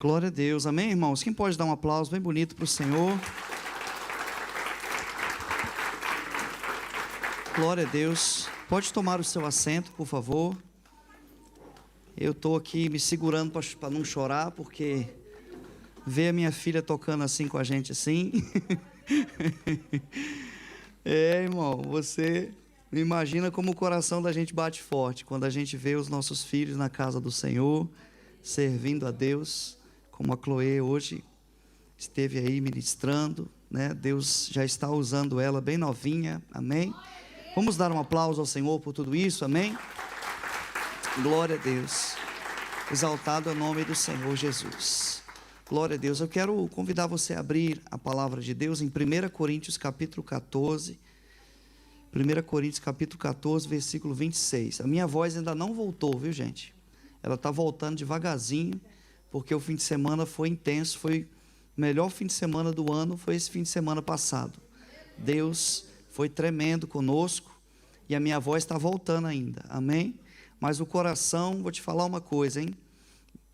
Glória a Deus, amém, irmãos? Quem pode dar um aplauso bem bonito para o Senhor? Glória a Deus. Pode tomar o seu assento, por favor. Eu estou aqui me segurando para não chorar, porque ver a minha filha tocando assim com a gente assim. Irmão, você me imagina como o coração da gente bate forte quando a gente vê os nossos filhos na casa do Senhor, servindo a Deus. Como a Chloe hoje esteve aí ministrando, né? Deus já está usando ela bem novinha, amém? Vamos dar um aplauso ao Senhor por tudo isso, amém? Glória a Deus, exaltado é o nome do Senhor Jesus. Glória a Deus. Eu quero convidar você a abrir a palavra de Deus em 1 Coríntios capítulo 14, 1 Coríntios capítulo 14, versículo 26. A minha voz ainda não voltou, viu, gente? Ela está voltando devagarzinho, porque o fim de semana foi intenso, foi o melhor fim de semana do ano, foi esse fim de semana passado. Deus foi tremendo conosco e a minha voz está voltando ainda, amém? Mas o coração, vou te falar uma coisa, hein?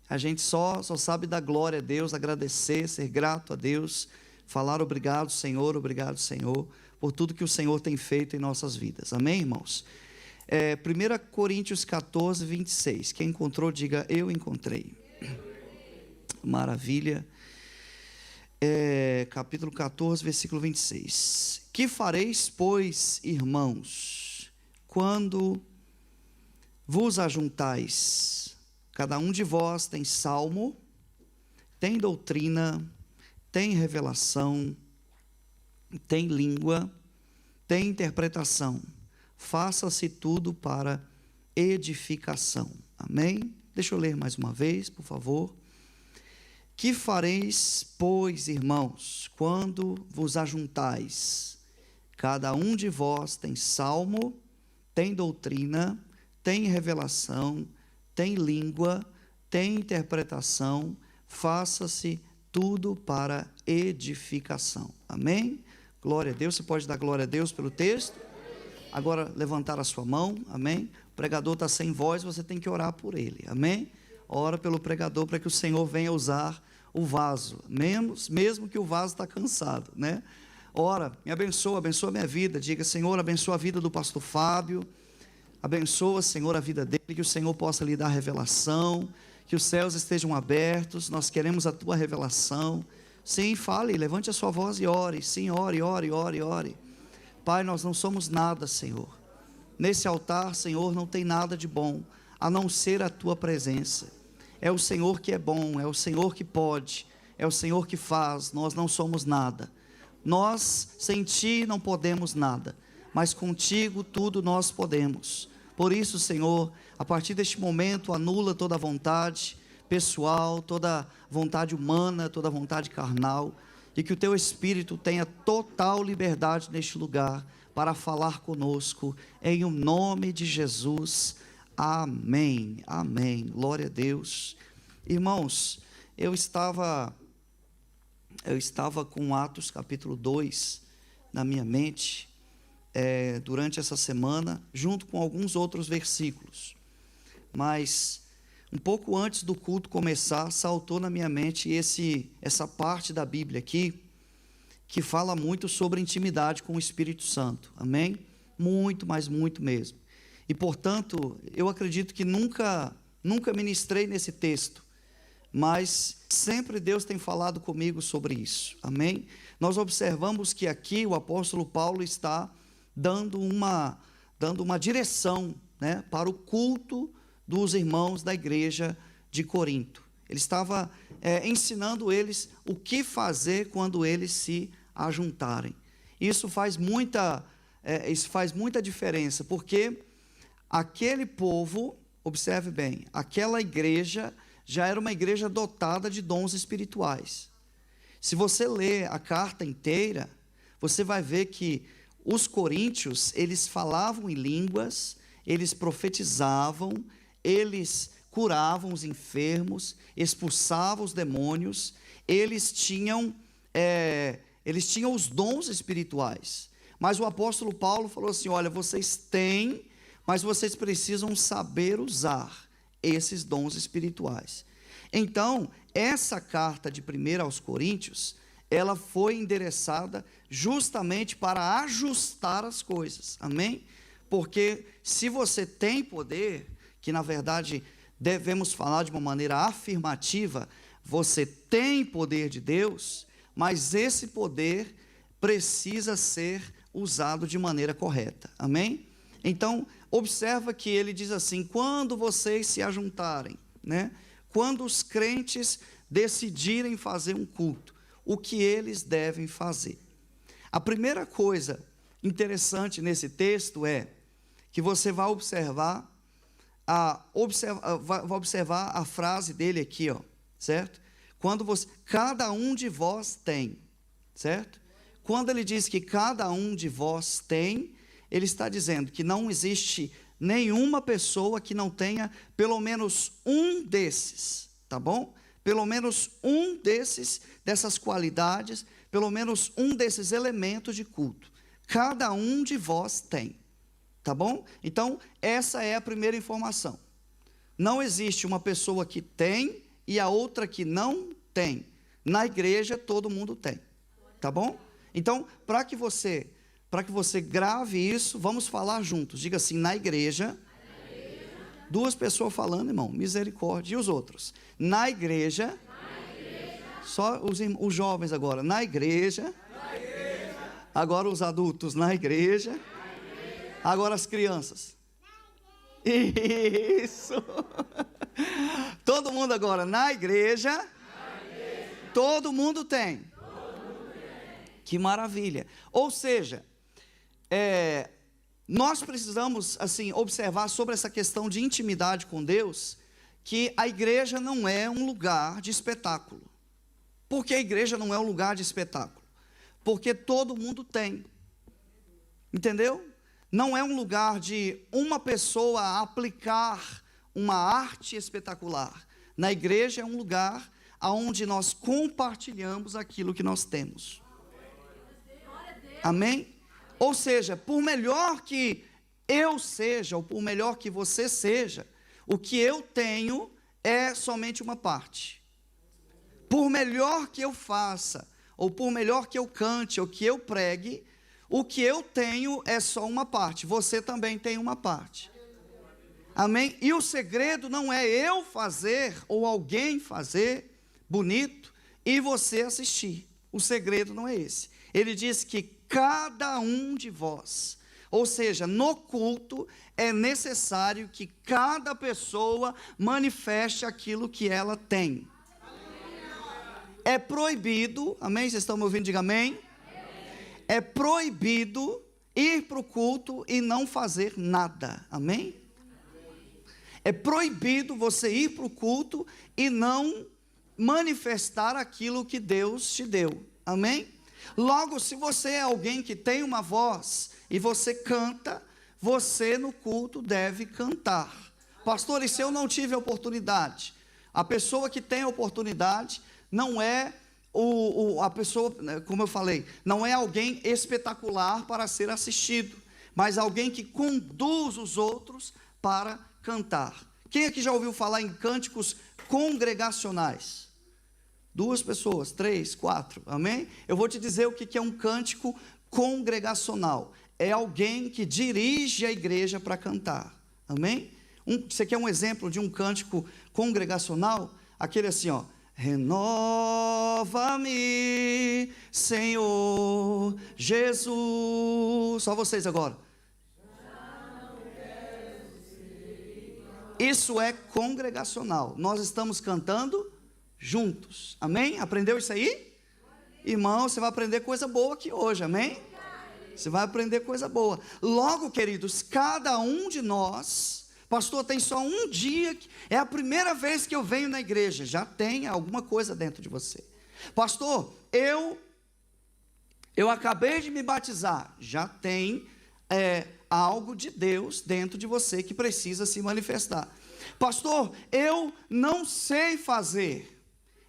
A gente só sabe dar glória a Deus, agradecer, ser grato a Deus, falar obrigado Senhor, por tudo que o Senhor tem feito em nossas vidas, amém, irmãos? 1 Coríntios 14, 26, quem encontrou, diga eu encontrei. Maravilha. Capítulo 14, versículo 26. Que fareis, pois, irmãos, quando vos ajuntais? Cada um de vós tem salmo, tem doutrina, tem revelação, tem língua, tem interpretação. Faça-se tudo para edificação. Amém? Deixa eu ler mais uma vez, por favor. Que fareis, pois, irmãos, quando vos ajuntais? Cada um de vós tem salmo, tem doutrina, tem revelação, tem língua, tem interpretação. Faça-se tudo para edificação. Amém? Glória a Deus. Você pode dar glória a Deus pelo texto? Agora levantar a sua mão, amém? O pregador está sem voz, você tem que orar por ele, amém? Ora pelo pregador para que o Senhor venha usar o vaso, mesmo que o vaso está cansado, né? Ora, me abençoa a minha vida, diga Senhor, abençoa a vida do pastor Fábio, abençoa Senhor a vida dele, que o Senhor possa lhe dar revelação, que os céus estejam abertos, nós queremos a tua revelação. Sim, fale, levante a sua voz e ore, sim, ore. Pai, nós não somos nada, Senhor. Nesse altar, Senhor, não tem nada de bom, a não ser a tua presença. É o Senhor que é bom, é o Senhor que pode, é o Senhor que faz. Nós não somos nada. Nós, sem ti, não podemos nada, mas contigo tudo nós podemos. Por isso, Senhor, a partir deste momento, anula toda a vontade pessoal, toda vontade humana, toda vontade carnal, e que o teu Espírito tenha total liberdade neste lugar para falar conosco, em o nome de Jesus, amém, amém, glória a Deus. Irmãos, eu estava com Atos capítulo 2 na minha mente, durante essa semana, junto com alguns outros versículos, mas um pouco antes do culto começar, saltou na minha mente essa parte da Bíblia aqui, que fala muito sobre intimidade com o Espírito Santo, amém? Muito, mas muito mesmo. E portanto, eu acredito que nunca ministrei nesse texto, mas sempre Deus tem falado comigo sobre isso, amém? Nós observamos que aqui o apóstolo Paulo está dando uma direção, né, para o culto dos irmãos da igreja de Corinto. Ele estava ensinando eles o que fazer quando eles se ajuntarem. Isso faz muita diferença, porque aquele povo, observe bem, aquela igreja já era uma igreja dotada de dons espirituais. Se você ler a carta inteira, você vai ver que os coríntios, eles falavam em línguas, eles profetizavam, eles curavam os enfermos, expulsavam os demônios, eles tinham os dons espirituais. Mas o apóstolo Paulo falou assim: olha, vocês têm, mas vocês precisam saber usar esses dons espirituais. Então, essa carta de 1 aos Coríntios, ela foi endereçada justamente para ajustar as coisas, amém? Porque se você tem poder, que na verdade devemos falar de uma maneira afirmativa, você tem poder de Deus, mas esse poder precisa ser usado de maneira correta, amém? Então, observa que ele diz assim, quando vocês se ajuntarem, né? Quando os crentes decidirem fazer um culto, o que eles devem fazer? A primeira coisa interessante nesse texto é que você vai observar a frase dele aqui, ó, certo? Cada um de vós tem, certo? Quando ele diz que cada um de vós tem, ele está dizendo que não existe nenhuma pessoa que não tenha pelo menos um desses, tá bom? Pelo menos um dessas qualidades, pelo menos um desses elementos de culto. Cada um de vós tem, tá bom? Então, essa é a primeira informação. Não existe uma pessoa que tem e a outra que não tem. Na igreja, todo mundo tem, tá bom? Então, para que você grave isso, vamos falar juntos. Diga assim, na igreja. Duas pessoas falando, irmão, misericórdia. E os outros? Na igreja. Só os jovens agora. Na igreja. Agora os adultos, na igreja. Agora as crianças. Isso. Todo mundo agora, na igreja. Todo mundo tem. Que maravilha. Ou seja, nós precisamos assim observar sobre essa questão de intimidade com Deus, que a igreja não é um lugar de espetáculo. Por que a igreja não é um lugar de espetáculo? Porque todo mundo tem. Entendeu? Não é um lugar de uma pessoa aplicar uma arte espetacular. Na igreja é um lugar onde nós compartilhamos aquilo que nós temos. Amém? Ou seja, por melhor que eu seja, ou por melhor que você seja, o que eu tenho é somente uma parte. Por melhor que eu faça, ou por melhor que eu cante, ou que eu pregue, o que eu tenho é só uma parte. Você também tem uma parte. Amém? E o segredo não é eu fazer, ou alguém fazer, bonito, e você assistir. O segredo não é esse. Ele diz que cada um de vós, ou seja, no culto é necessário que cada pessoa manifeste aquilo que ela tem. É proibido, amém? Vocês estão me ouvindo? Diga amém. É proibido ir para o culto e não fazer nada, amém? É proibido você ir para o culto e não manifestar aquilo que Deus te deu, amém? Logo, se você é alguém que tem uma voz e você canta, você no culto deve cantar. Pastor, e se eu não tive a oportunidade? A pessoa que tem a oportunidade não é a pessoa, como eu falei, não é alguém espetacular para ser assistido, mas alguém que conduz os outros para cantar. Quem aqui já ouviu falar em cânticos congregacionais? 2 pessoas, 3, 4, amém? Eu vou te dizer o que é um cântico congregacional. É alguém que dirige a igreja para cantar, amém? Você quer um exemplo de um cântico congregacional? Aquele assim, ó. Renova-me, Senhor Jesus. Só vocês agora. Isso é congregacional. Nós estamos cantando juntos. Amém? Aprendeu isso aí? Irmão, você vai aprender coisa boa aqui hoje, amém? Você vai aprender coisa boa. Logo, queridos, cada um de nós, pastor, tem só um dia, é a primeira vez que eu venho na igreja, já tem alguma coisa dentro de você. Pastor, eu acabei de me batizar, já tem algo de Deus dentro de você que precisa se manifestar. Pastor, eu não sei fazer.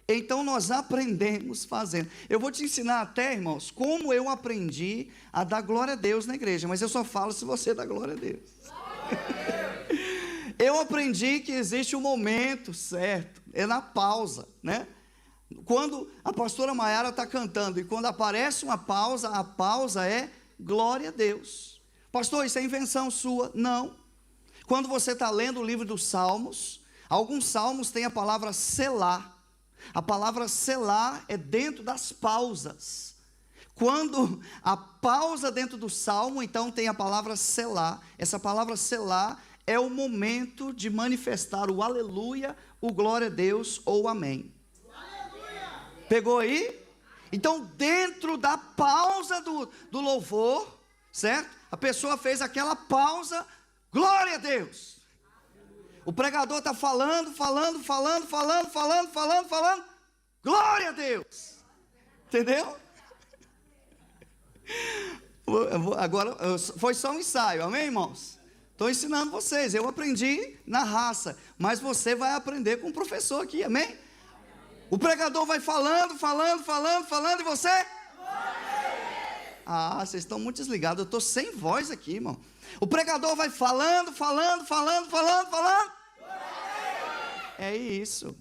Então nós aprendemos fazendo. Eu vou te ensinar até, irmãos, como eu aprendi a dar glória a Deus na igreja, mas eu só falo se você dá glória a Deus. Eu aprendi que existe um momento certo, é na pausa, né? Quando a pastora Maiara está cantando e quando aparece uma pausa, a pausa é glória a Deus. Pastor, isso é invenção sua? Não. Quando você está lendo o livro dos Salmos, alguns salmos têm a palavra selar. A palavra selar é dentro das pausas. Quando a pausa dentro do salmo, então tem a palavra selar. Essa palavra selar é o momento de manifestar o aleluia, o glória a Deus ou o amém. Pegou aí? Então, dentro da pausa do louvor, certo? A pessoa fez aquela pausa, glória a Deus. O pregador está falando, glória a Deus. Entendeu? Agora, foi só um ensaio, amém, irmãos? Estou ensinando vocês, eu aprendi na raça, mas você vai aprender com o professor aqui, amém? O pregador vai falando, e você? Ah, vocês estão muito desligados, eu estou sem voz aqui, irmão. O pregador vai falando. É isso,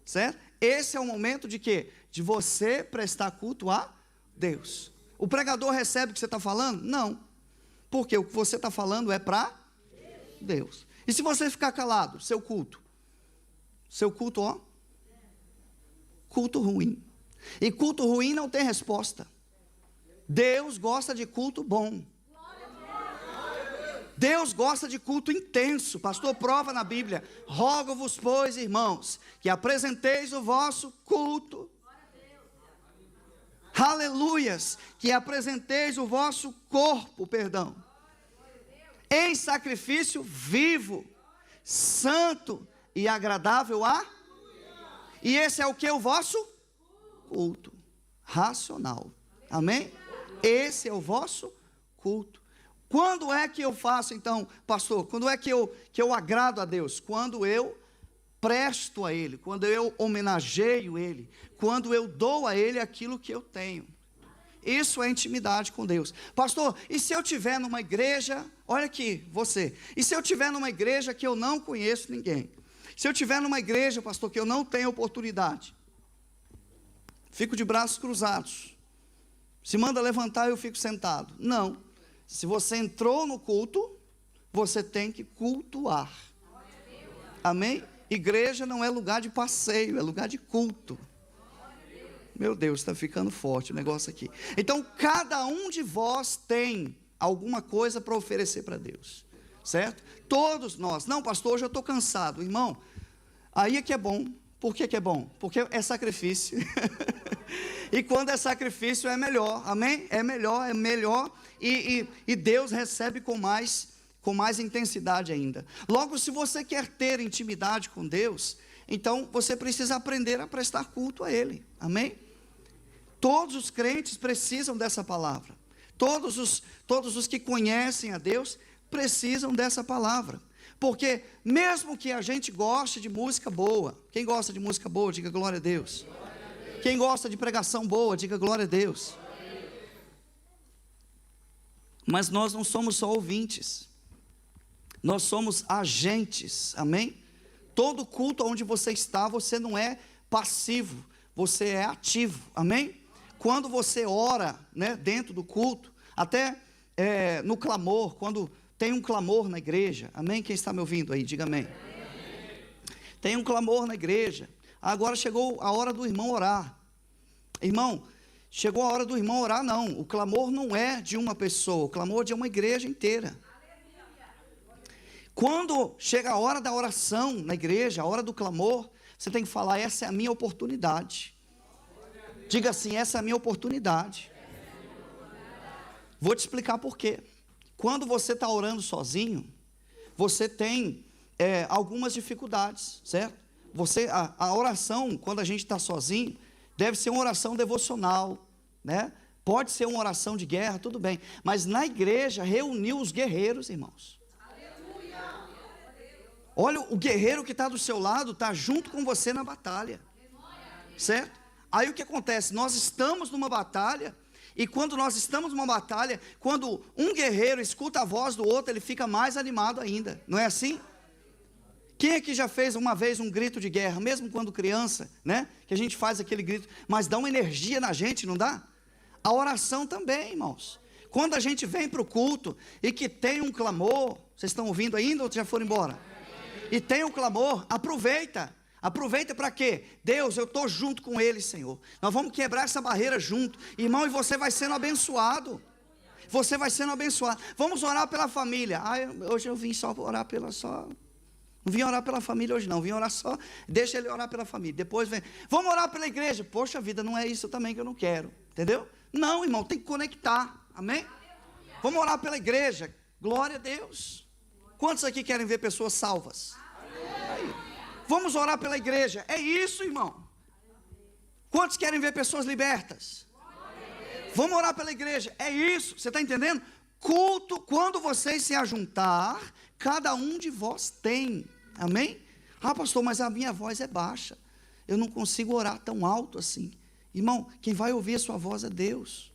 certo? Esse é o momento de quê? De você prestar culto a Deus. O pregador recebe o que você está falando? Não, porque o que você está falando é para Deus. E se você ficar calado, seu culto, ó, culto ruim. E culto ruim não tem resposta. Deus gosta de culto bom. Deus gosta de culto intenso. Pastor prova na Bíblia: rogo-vos, pois, irmãos, que apresenteis o vosso culto. Aleluias, que apresenteis o vosso corpo, em sacrifício vivo, santo e agradável a. E esse é o que? O vosso culto racional. Amém? Esse é o vosso culto. Quando é que eu faço então, pastor? Quando é que eu agrado a Deus? Quando eu presto a Ele, quando eu homenageio Ele, quando eu dou a Ele aquilo que eu tenho. Isso é intimidade com Deus. Pastor, e se eu estiver numa igreja, olha aqui, você, e se eu estiver numa igreja que eu não conheço ninguém? Se eu estiver numa igreja, pastor, que eu não tenho oportunidade, fico de braços cruzados. Se manda levantar, eu fico sentado. Não. Se você entrou no culto, você tem que cultuar. Amém? Igreja não é lugar de passeio, é lugar de culto. Meu Deus, está ficando forte o negócio aqui. Então, cada um de vós tem alguma coisa para oferecer para Deus. Certo? Todos nós. Não, pastor, hoje eu estou cansado. Irmão, aí é que é bom. Por que é bom? Porque é sacrifício. E quando é sacrifício é melhor. Amém? É melhor. E Deus recebe com mais intensidade ainda. Logo, se você quer ter intimidade com Deus, então você precisa aprender a prestar culto a Ele. Amém? Todos os crentes precisam dessa palavra. Todos os que conhecem a Deus precisam dessa palavra, porque mesmo que a gente goste de música boa, quem gosta de música boa, diga glória a Deus. Quem gosta de pregação boa, diga glória a Deus. Mas nós não somos só ouvintes, nós somos agentes, amém? Todo culto onde você está, você não é passivo, você é ativo, amém? Quando você ora, né, dentro do culto, até no clamor, quando tem um clamor na igreja, amém? Quem está me ouvindo aí, diga amém. Tem um clamor na igreja, agora chegou a hora do irmão orar. Irmão, chegou a hora do irmão orar, não, o clamor não é de uma pessoa, o clamor é de uma igreja inteira. Quando chega a hora da oração na igreja, a hora do clamor, você tem que falar: essa é a minha oportunidade. Diga assim: essa é a minha oportunidade. Vou te explicar por quê. Quando você está orando sozinho, você tem algumas dificuldades, certo? A oração, quando a gente está sozinho, deve ser uma oração devocional, né? Pode ser uma oração de guerra, tudo bem. Mas na igreja, reuniu os guerreiros, irmãos. Olha, o guerreiro que está do seu lado, está junto com você na batalha, certo? Aí o que acontece? Nós estamos numa batalha, e quando nós estamos numa batalha, quando um guerreiro escuta a voz do outro, ele fica mais animado ainda, não é assim? Quem aqui já fez uma vez um grito de guerra, mesmo quando criança, né? Que a gente faz aquele grito, mas dá uma energia na gente, não dá? A oração também, irmãos. Quando a gente vem para o culto e que tem um clamor, vocês estão ouvindo ainda ou já foram embora? E tem um clamor, aproveita. Aproveita para quê? Deus, eu estou junto com Ele, Senhor. Nós vamos quebrar essa barreira junto. Irmão, e você vai sendo abençoado. Você vai sendo abençoado. Vamos orar pela família. Hoje eu vim só orar pela só. Não vim orar pela família hoje não. Vim orar só. Deixa ele orar pela família. Depois vem. Vamos orar pela igreja. Poxa vida, não é isso também que eu não quero. Entendeu? Não, irmão, tem que conectar. Amém? Vamos orar pela igreja. Glória a Deus. Quantos aqui querem ver pessoas salvas? Aí. Vamos orar pela igreja. É isso, irmão. Quantos querem ver pessoas libertas? Vamos orar pela igreja. É isso. Você está entendendo? Culto, quando vocês se ajuntar, cada um de vós tem. Amém? Ah, pastor, mas a minha voz é baixa. Eu não consigo orar tão alto assim. Irmão, quem vai ouvir a sua voz é Deus.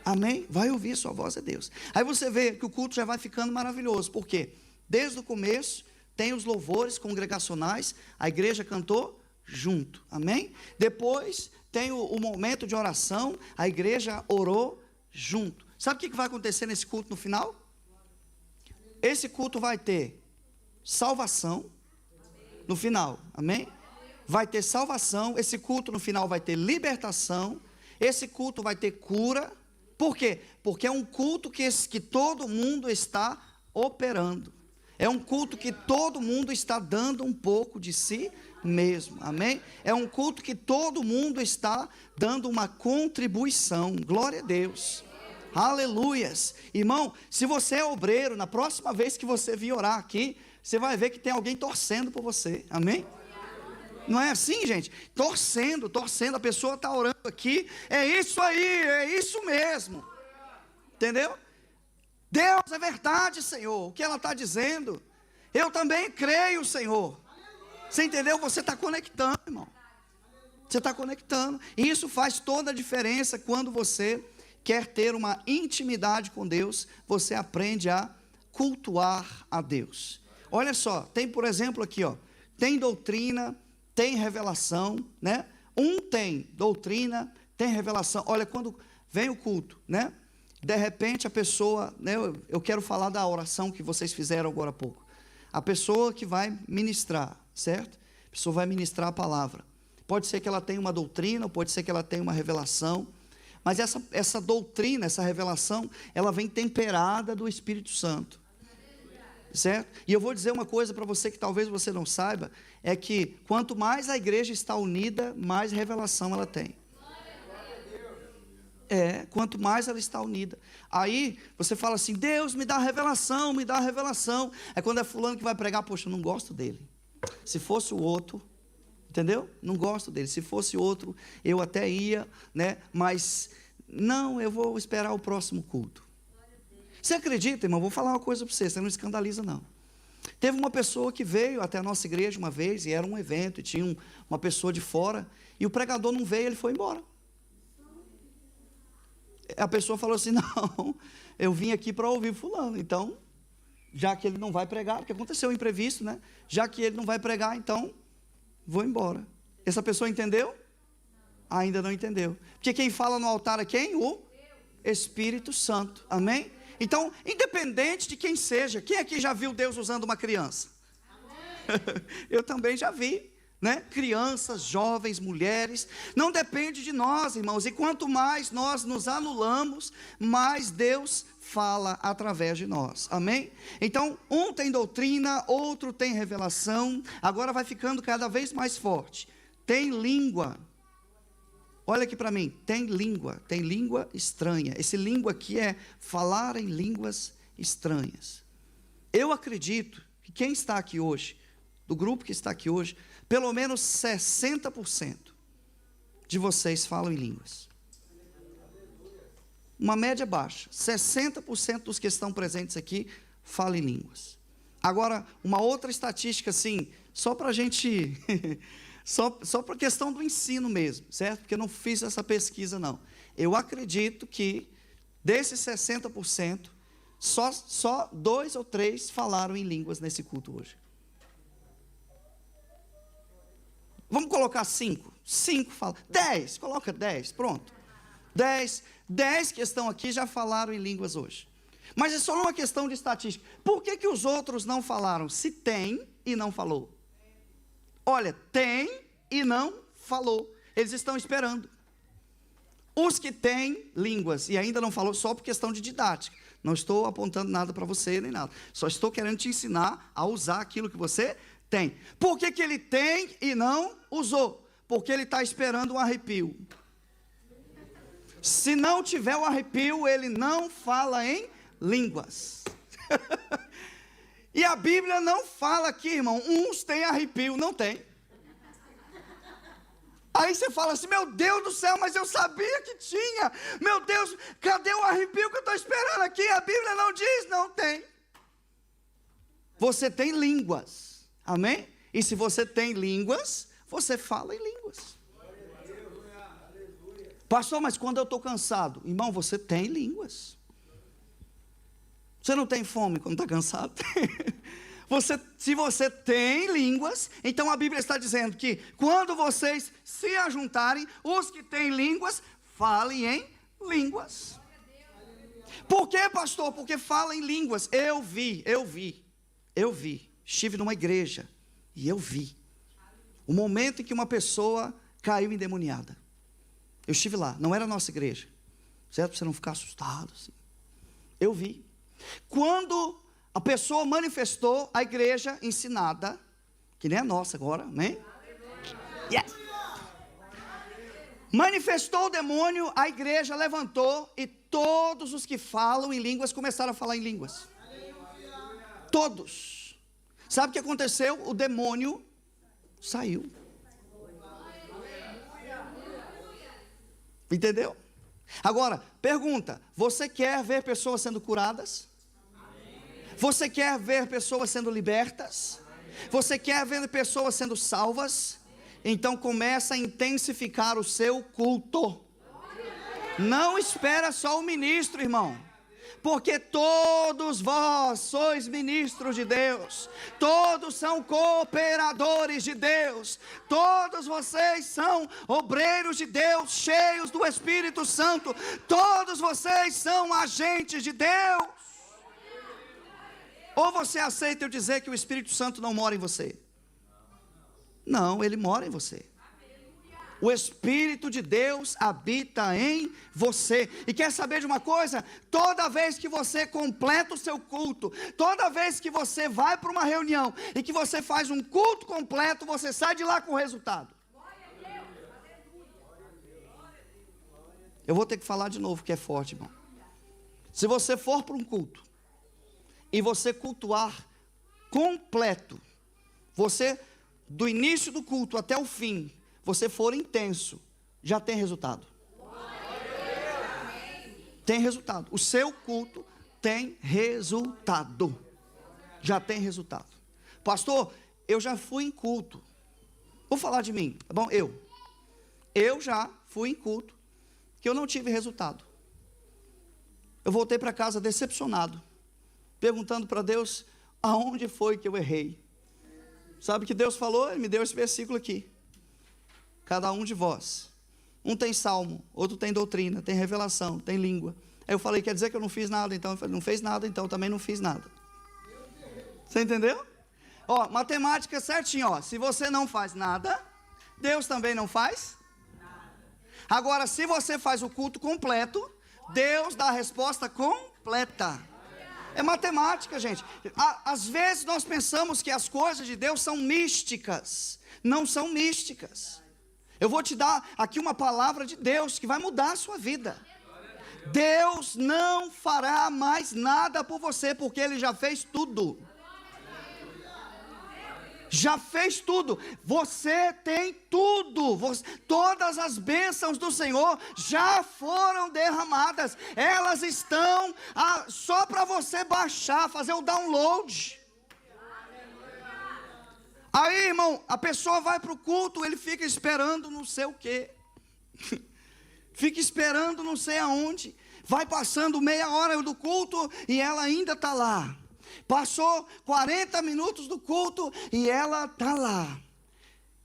Amém? Vai ouvir a sua voz é Deus. Aí você vê que o culto já vai ficando maravilhoso. Por quê? Desde o começo, tem os louvores congregacionais, a igreja cantou junto. Amém? Depois, tem o momento de oração, a igreja orou junto. Sabe o que vai acontecer nesse culto no final? Esse culto vai ter salvação no final. Amém? Vai ter salvação. Esse culto no final vai ter libertação. Esse culto vai ter cura. Por quê? Porque é um culto que todo mundo está operando. É um culto que todo mundo está dando um pouco de si mesmo. Amém? É um culto que todo mundo está dando uma contribuição. Glória a Deus. Aleluias. Irmão, se você é obreiro, na próxima vez que você vir orar aqui, você vai ver que tem alguém torcendo por você. Amém? Não é assim, gente? Torcendo, a pessoa está orando aqui, é isso aí, é isso mesmo. Entendeu? Deus é verdade, Senhor, o que ela está dizendo. Eu também creio, Senhor. Você entendeu? Você está conectando, irmão. Você está conectando. E isso faz toda a diferença quando você quer ter uma intimidade com Deus, você aprende a cultuar a Deus. Olha só, tem por exemplo aqui, ó, tem doutrina, tem revelação, né? Um tem doutrina, tem revelação. Olha, quando vem o culto, né? De repente a pessoa, né? Eu quero falar da oração que vocês fizeram agora há pouco. A pessoa que vai ministrar, certo? A pessoa vai ministrar a palavra. Pode ser que ela tenha uma doutrina, pode ser que ela tenha uma revelação. Mas essa doutrina, essa revelação, ela vem temperada do Espírito Santo. Certo? E eu vou dizer uma coisa para você que talvez você não saiba, é que quanto mais a igreja está unida, mais revelação ela tem. Quanto mais ela está unida. Aí você fala assim, Deus me dá revelação, me dá revelação. É quando é fulano que vai pregar, poxa, eu não gosto dele. Se fosse o outro, entendeu? Não gosto dele. Se fosse outro, eu até ia, né? Mas não, eu vou esperar o próximo culto. Você acredita, irmão? Vou falar uma coisa para você não escandaliza não. Teve uma pessoa que veio até a nossa igreja uma vez, e era um evento, e tinha uma pessoa de fora, e o pregador não veio, ele foi embora. A pessoa falou assim, não, eu vim aqui para ouvir fulano, então, já que ele não vai pregar, porque aconteceu um imprevisto, né? Já que ele não vai pregar, então, vou embora. Essa pessoa entendeu? Ainda não entendeu. Porque quem fala no altar é quem? O Espírito Santo. Amém? Então, independente de quem seja, quem aqui já viu Deus usando uma criança? Eu também já vi, né? Crianças, jovens, mulheres, não depende de nós, irmãos, e quanto mais nós nos anulamos, mais Deus fala através de nós, amém? Então, um tem doutrina, outro tem revelação, agora vai ficando cada vez mais forte, tem língua. Olha aqui para mim, tem língua estranha. Esse língua aqui é falar em línguas estranhas. Eu acredito que quem está aqui hoje, do grupo que está aqui hoje, pelo menos 60% de vocês falam em línguas. Uma média baixa, 60% dos que estão presentes aqui falam em línguas. Agora, uma outra estatística assim, só para a gente... Só por questão do ensino mesmo, certo? Porque eu não fiz essa pesquisa não. Eu acredito que desses 60%, só 2 ou 3 falaram em línguas nesse culto hoje. Vamos colocar 5. 5 fala. 10, coloca 10, pronto. 10 que estão aqui já falaram em línguas hoje. Mas é só uma questão de estatística. Por que os outros não falaram? Se tem e não falou. Olha, tem e não falou. Eles estão esperando. Os que têm línguas e ainda não falou, só por questão de didática. Não estou apontando nada para você nem nada. Só estou querendo te ensinar a usar aquilo que você tem. Por que ele tem e não usou? Porque ele está esperando um arrepio. Se não tiver o arrepio, ele não fala em línguas. E a Bíblia não fala aqui, irmão, uns têm arrepio, não tem. Aí você fala assim, meu Deus do céu, mas eu sabia que tinha. Meu Deus, cadê o arrepio que eu estou esperando aqui? A Bíblia não diz, não tem. Você tem línguas, amém? E se você tem línguas, você fala em línguas. Pastor, mas quando eu estou cansado? Irmão, você tem línguas. Você não tem fome quando está cansado? Se você tem línguas, então a Bíblia está dizendo que quando vocês se ajuntarem, os que têm línguas, falem em línguas. Por quê, pastor? Porque fala em línguas. Eu vi. Estive numa igreja e eu vi o momento em que uma pessoa caiu endemoniada. Eu estive lá, não era a nossa igreja, certo? Para você não ficar assustado assim. Eu vi. Quando a pessoa manifestou, a igreja ensinada, que nem a nossa agora, amém? Yes. Manifestou o demônio, a igreja levantou e todos os que falam em línguas começaram a falar em línguas. Todos. Sabe o que aconteceu? O demônio saiu. Entendeu? Agora, pergunta: você quer ver pessoas sendo curadas? Você quer ver pessoas sendo libertas? Você quer ver pessoas sendo salvas? Então começa a intensificar o seu culto. Não espera só o ministro, irmão. Porque todos vós sois ministros de Deus. Todos são cooperadores de Deus. Todos vocês são obreiros de Deus, cheios do Espírito Santo. Todos vocês são agentes de Deus. Ou você aceita eu dizer que o Espírito Santo não mora em você? Não, ele mora em você. O Espírito de Deus habita em você. E quer saber de uma coisa? Toda vez que você completa o seu culto, toda vez que você vai para uma reunião e que você faz um culto completo, você sai de lá com o resultado. Eu vou ter que falar de novo, que é forte, irmão. Se você for para um culto e você cultuar completo, você, do início do culto até o fim, você for intenso, já tem resultado. Tem resultado. O seu culto tem resultado. Já tem resultado. Pastor, eu já fui em culto. Vou falar de mim, tá bom? Eu já fui em culto que eu não tive resultado. Eu voltei para casa decepcionado, perguntando para Deus aonde foi que eu errei. Sabe o que Deus falou? Ele me deu esse versículo aqui. Cada um de vós. Um tem salmo, outro tem doutrina, tem revelação, tem língua. Aí eu falei, quer dizer que eu não fiz nada? Então eu falei, não fez nada, então eu também não fiz nada. Você entendeu? Ó, matemática certinho, ó. Se você não faz nada, Deus também não faz nada. Agora, se você faz o culto completo, Deus dá a resposta completa. É matemática, gente. Às vezes nós pensamos que as coisas de Deus são místicas. Não são místicas. Eu vou te dar aqui uma palavra de Deus que vai mudar a sua vida. Deus não fará mais nada por você, porque Ele já fez tudo. Já fez tudo. Você tem tudo. Todas as bênçãos do Senhor já foram derramadas. Elas estão só para você baixar, fazer o download. Aí, irmão, a pessoa vai para o culto, ele fica esperando não sei o quê. Fica esperando não sei aonde. Vai passando meia hora do culto e ela ainda está lá. Passou 40 minutos do culto e ela está lá.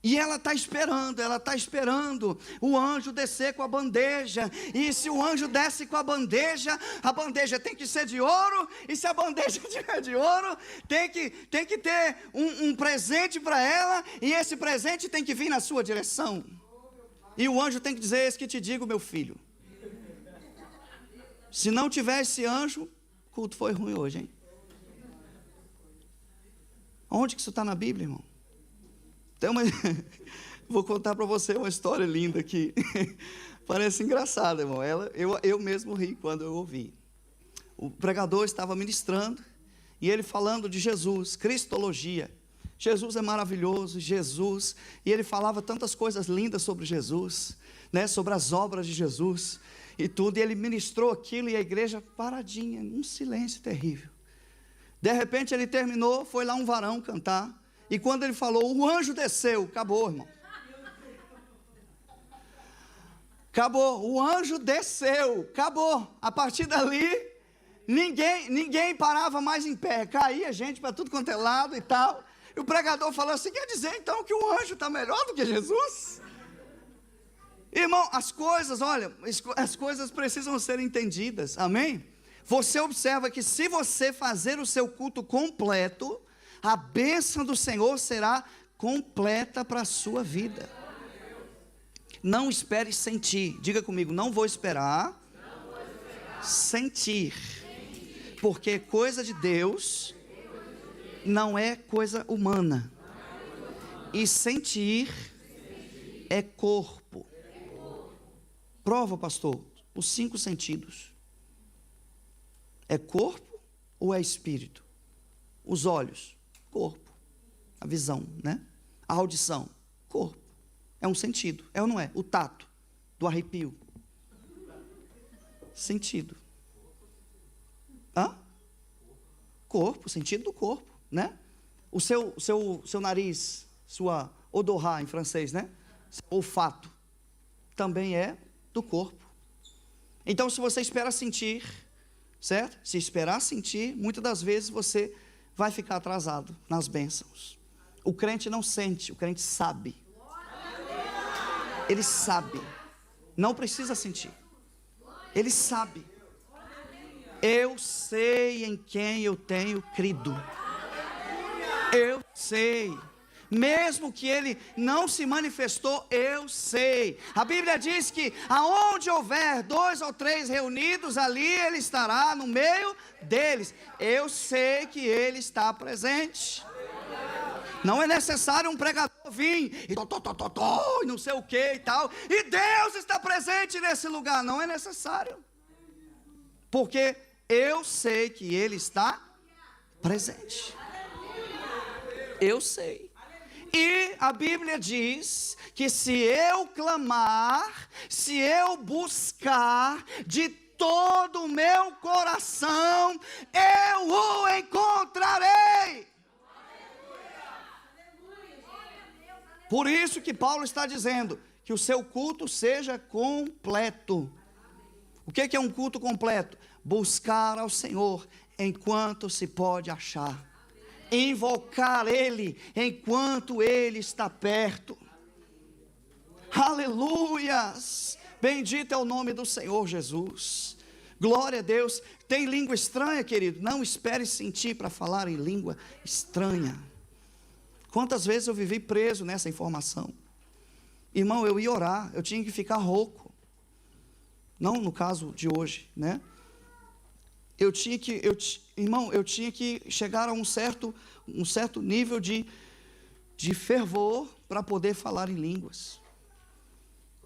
E ela está esperando o anjo descer com a bandeja. E se o anjo desce com a bandeja tem que ser de ouro. E se a bandeja tiver de ouro, tem que ter um presente para ela. E esse presente tem que vir na sua direção. E o anjo tem que dizer: eis que te digo, meu filho. Se não tiver esse anjo, o culto foi ruim hoje, hein? Onde que isso está na Bíblia, irmão? Vou contar para você uma história linda aqui. Parece engraçada, irmão. Eu mesmo ri quando eu ouvi. O pregador estava ministrando e ele falando de Jesus, cristologia. Jesus é maravilhoso, Jesus. E ele falava tantas coisas lindas sobre Jesus, né? Sobre as obras de Jesus e tudo. E ele ministrou aquilo e a igreja paradinha, num silêncio terrível. De repente ele terminou, foi lá um varão cantar. E quando ele falou, o anjo desceu. Acabou, irmão. Acabou, o anjo desceu. Acabou. A partir dali, ninguém parava mais em pé. Caía gente para tudo quanto é lado e tal. E o pregador falou assim: quer dizer então que o anjo está melhor do que Jesus? Irmão, as coisas precisam ser entendidas. Amém? Você observa que se você fazer o seu culto completo, a bênção do Senhor será completa para a sua vida. Não espere sentir. Diga comigo: não vou esperar sentir. Porque coisa de Deus não é coisa humana. E sentir é corpo. Prova, pastor, os 5 sentidos. É corpo ou é espírito? Os olhos, corpo. A visão, né? A audição, corpo. É um sentido, é ou não é? O tato, do arrepio. Sentido. Hã? Corpo, sentido do corpo, né? O seu nariz, sua odorat em francês, né? Seu olfato, também é do corpo. Então, se você espera sentir, certo? Se esperar sentir, muitas das vezes você vai ficar atrasado nas bênçãos. O crente não sente, o crente sabe. Ele sabe. Não precisa sentir. Ele sabe. Eu sei em quem eu tenho crido. Eu sei. Mesmo que ele não se manifestou, eu sei. A Bíblia diz que aonde houver 2 ou 3 reunidos, ali ele estará no meio deles. Eu sei que ele está presente. Não é necessário um pregador vir e não sei o que e tal. E Deus está presente nesse lugar. Não é necessário. Porque eu sei que ele está presente. Eu sei. E a Bíblia diz que se eu clamar, se eu buscar de todo o meu coração, eu o encontrarei. Por isso que Paulo está dizendo que o seu culto seja completo. O que é um culto completo? Buscar ao Senhor enquanto se pode achar. Invocar Ele enquanto Ele está perto. Aleluias! Bendito é o nome do Senhor Jesus. Glória a Deus. Tem língua estranha, querido? Não espere sentir para falar em língua estranha. Quantas vezes eu vivi preso nessa informação? Irmão, eu ia orar, eu tinha que ficar rouco. Não no caso de hoje, né? Eu tinha que chegar a um certo nível de fervor para poder falar em línguas.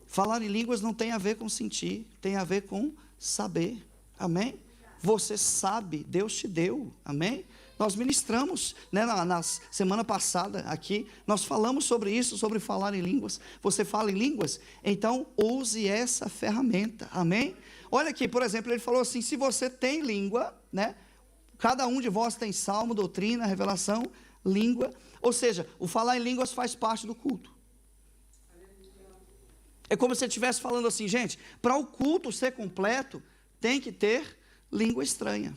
Falar em línguas não tem a ver com sentir, tem a ver com saber. Amém? Você sabe, Deus te deu. Amém? Nós ministramos, né, na semana passada aqui, nós falamos sobre isso, sobre falar em línguas. Você fala em línguas? Então use essa ferramenta. Amém? Olha aqui, por exemplo, ele falou assim: se você tem língua, né? Cada um de vós tem salmo, doutrina, revelação, língua. Ou seja, o falar em línguas faz parte do culto. É como se ele estivesse falando assim: gente, para o culto ser completo, tem que ter língua estranha.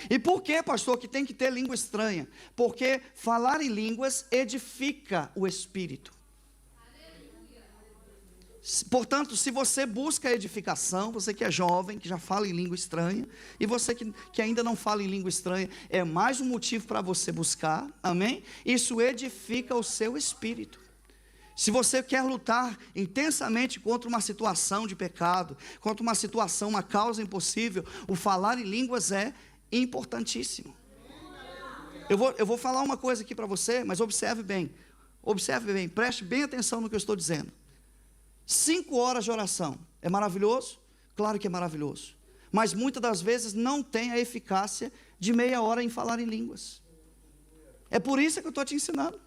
E por que, pastor, que tem que ter língua estranha? Porque falar em línguas edifica o espírito. Portanto, se você busca edificação, você que é jovem, que já fala em língua estranha, e você que ainda não fala em língua estranha, é mais um motivo para você buscar, amém? Isso edifica o seu espírito. Se você quer lutar intensamente contra uma situação de pecado, contra uma situação, uma causa impossível, o falar em línguas é importantíssimo. Eu vou falar uma coisa aqui para você, mas observe bem, preste bem atenção no que eu estou dizendo. 5 horas de oração, é maravilhoso? Claro que é maravilhoso, mas muitas das vezes não tem a eficácia de meia hora em falar em línguas. É por isso que eu estou te ensinando,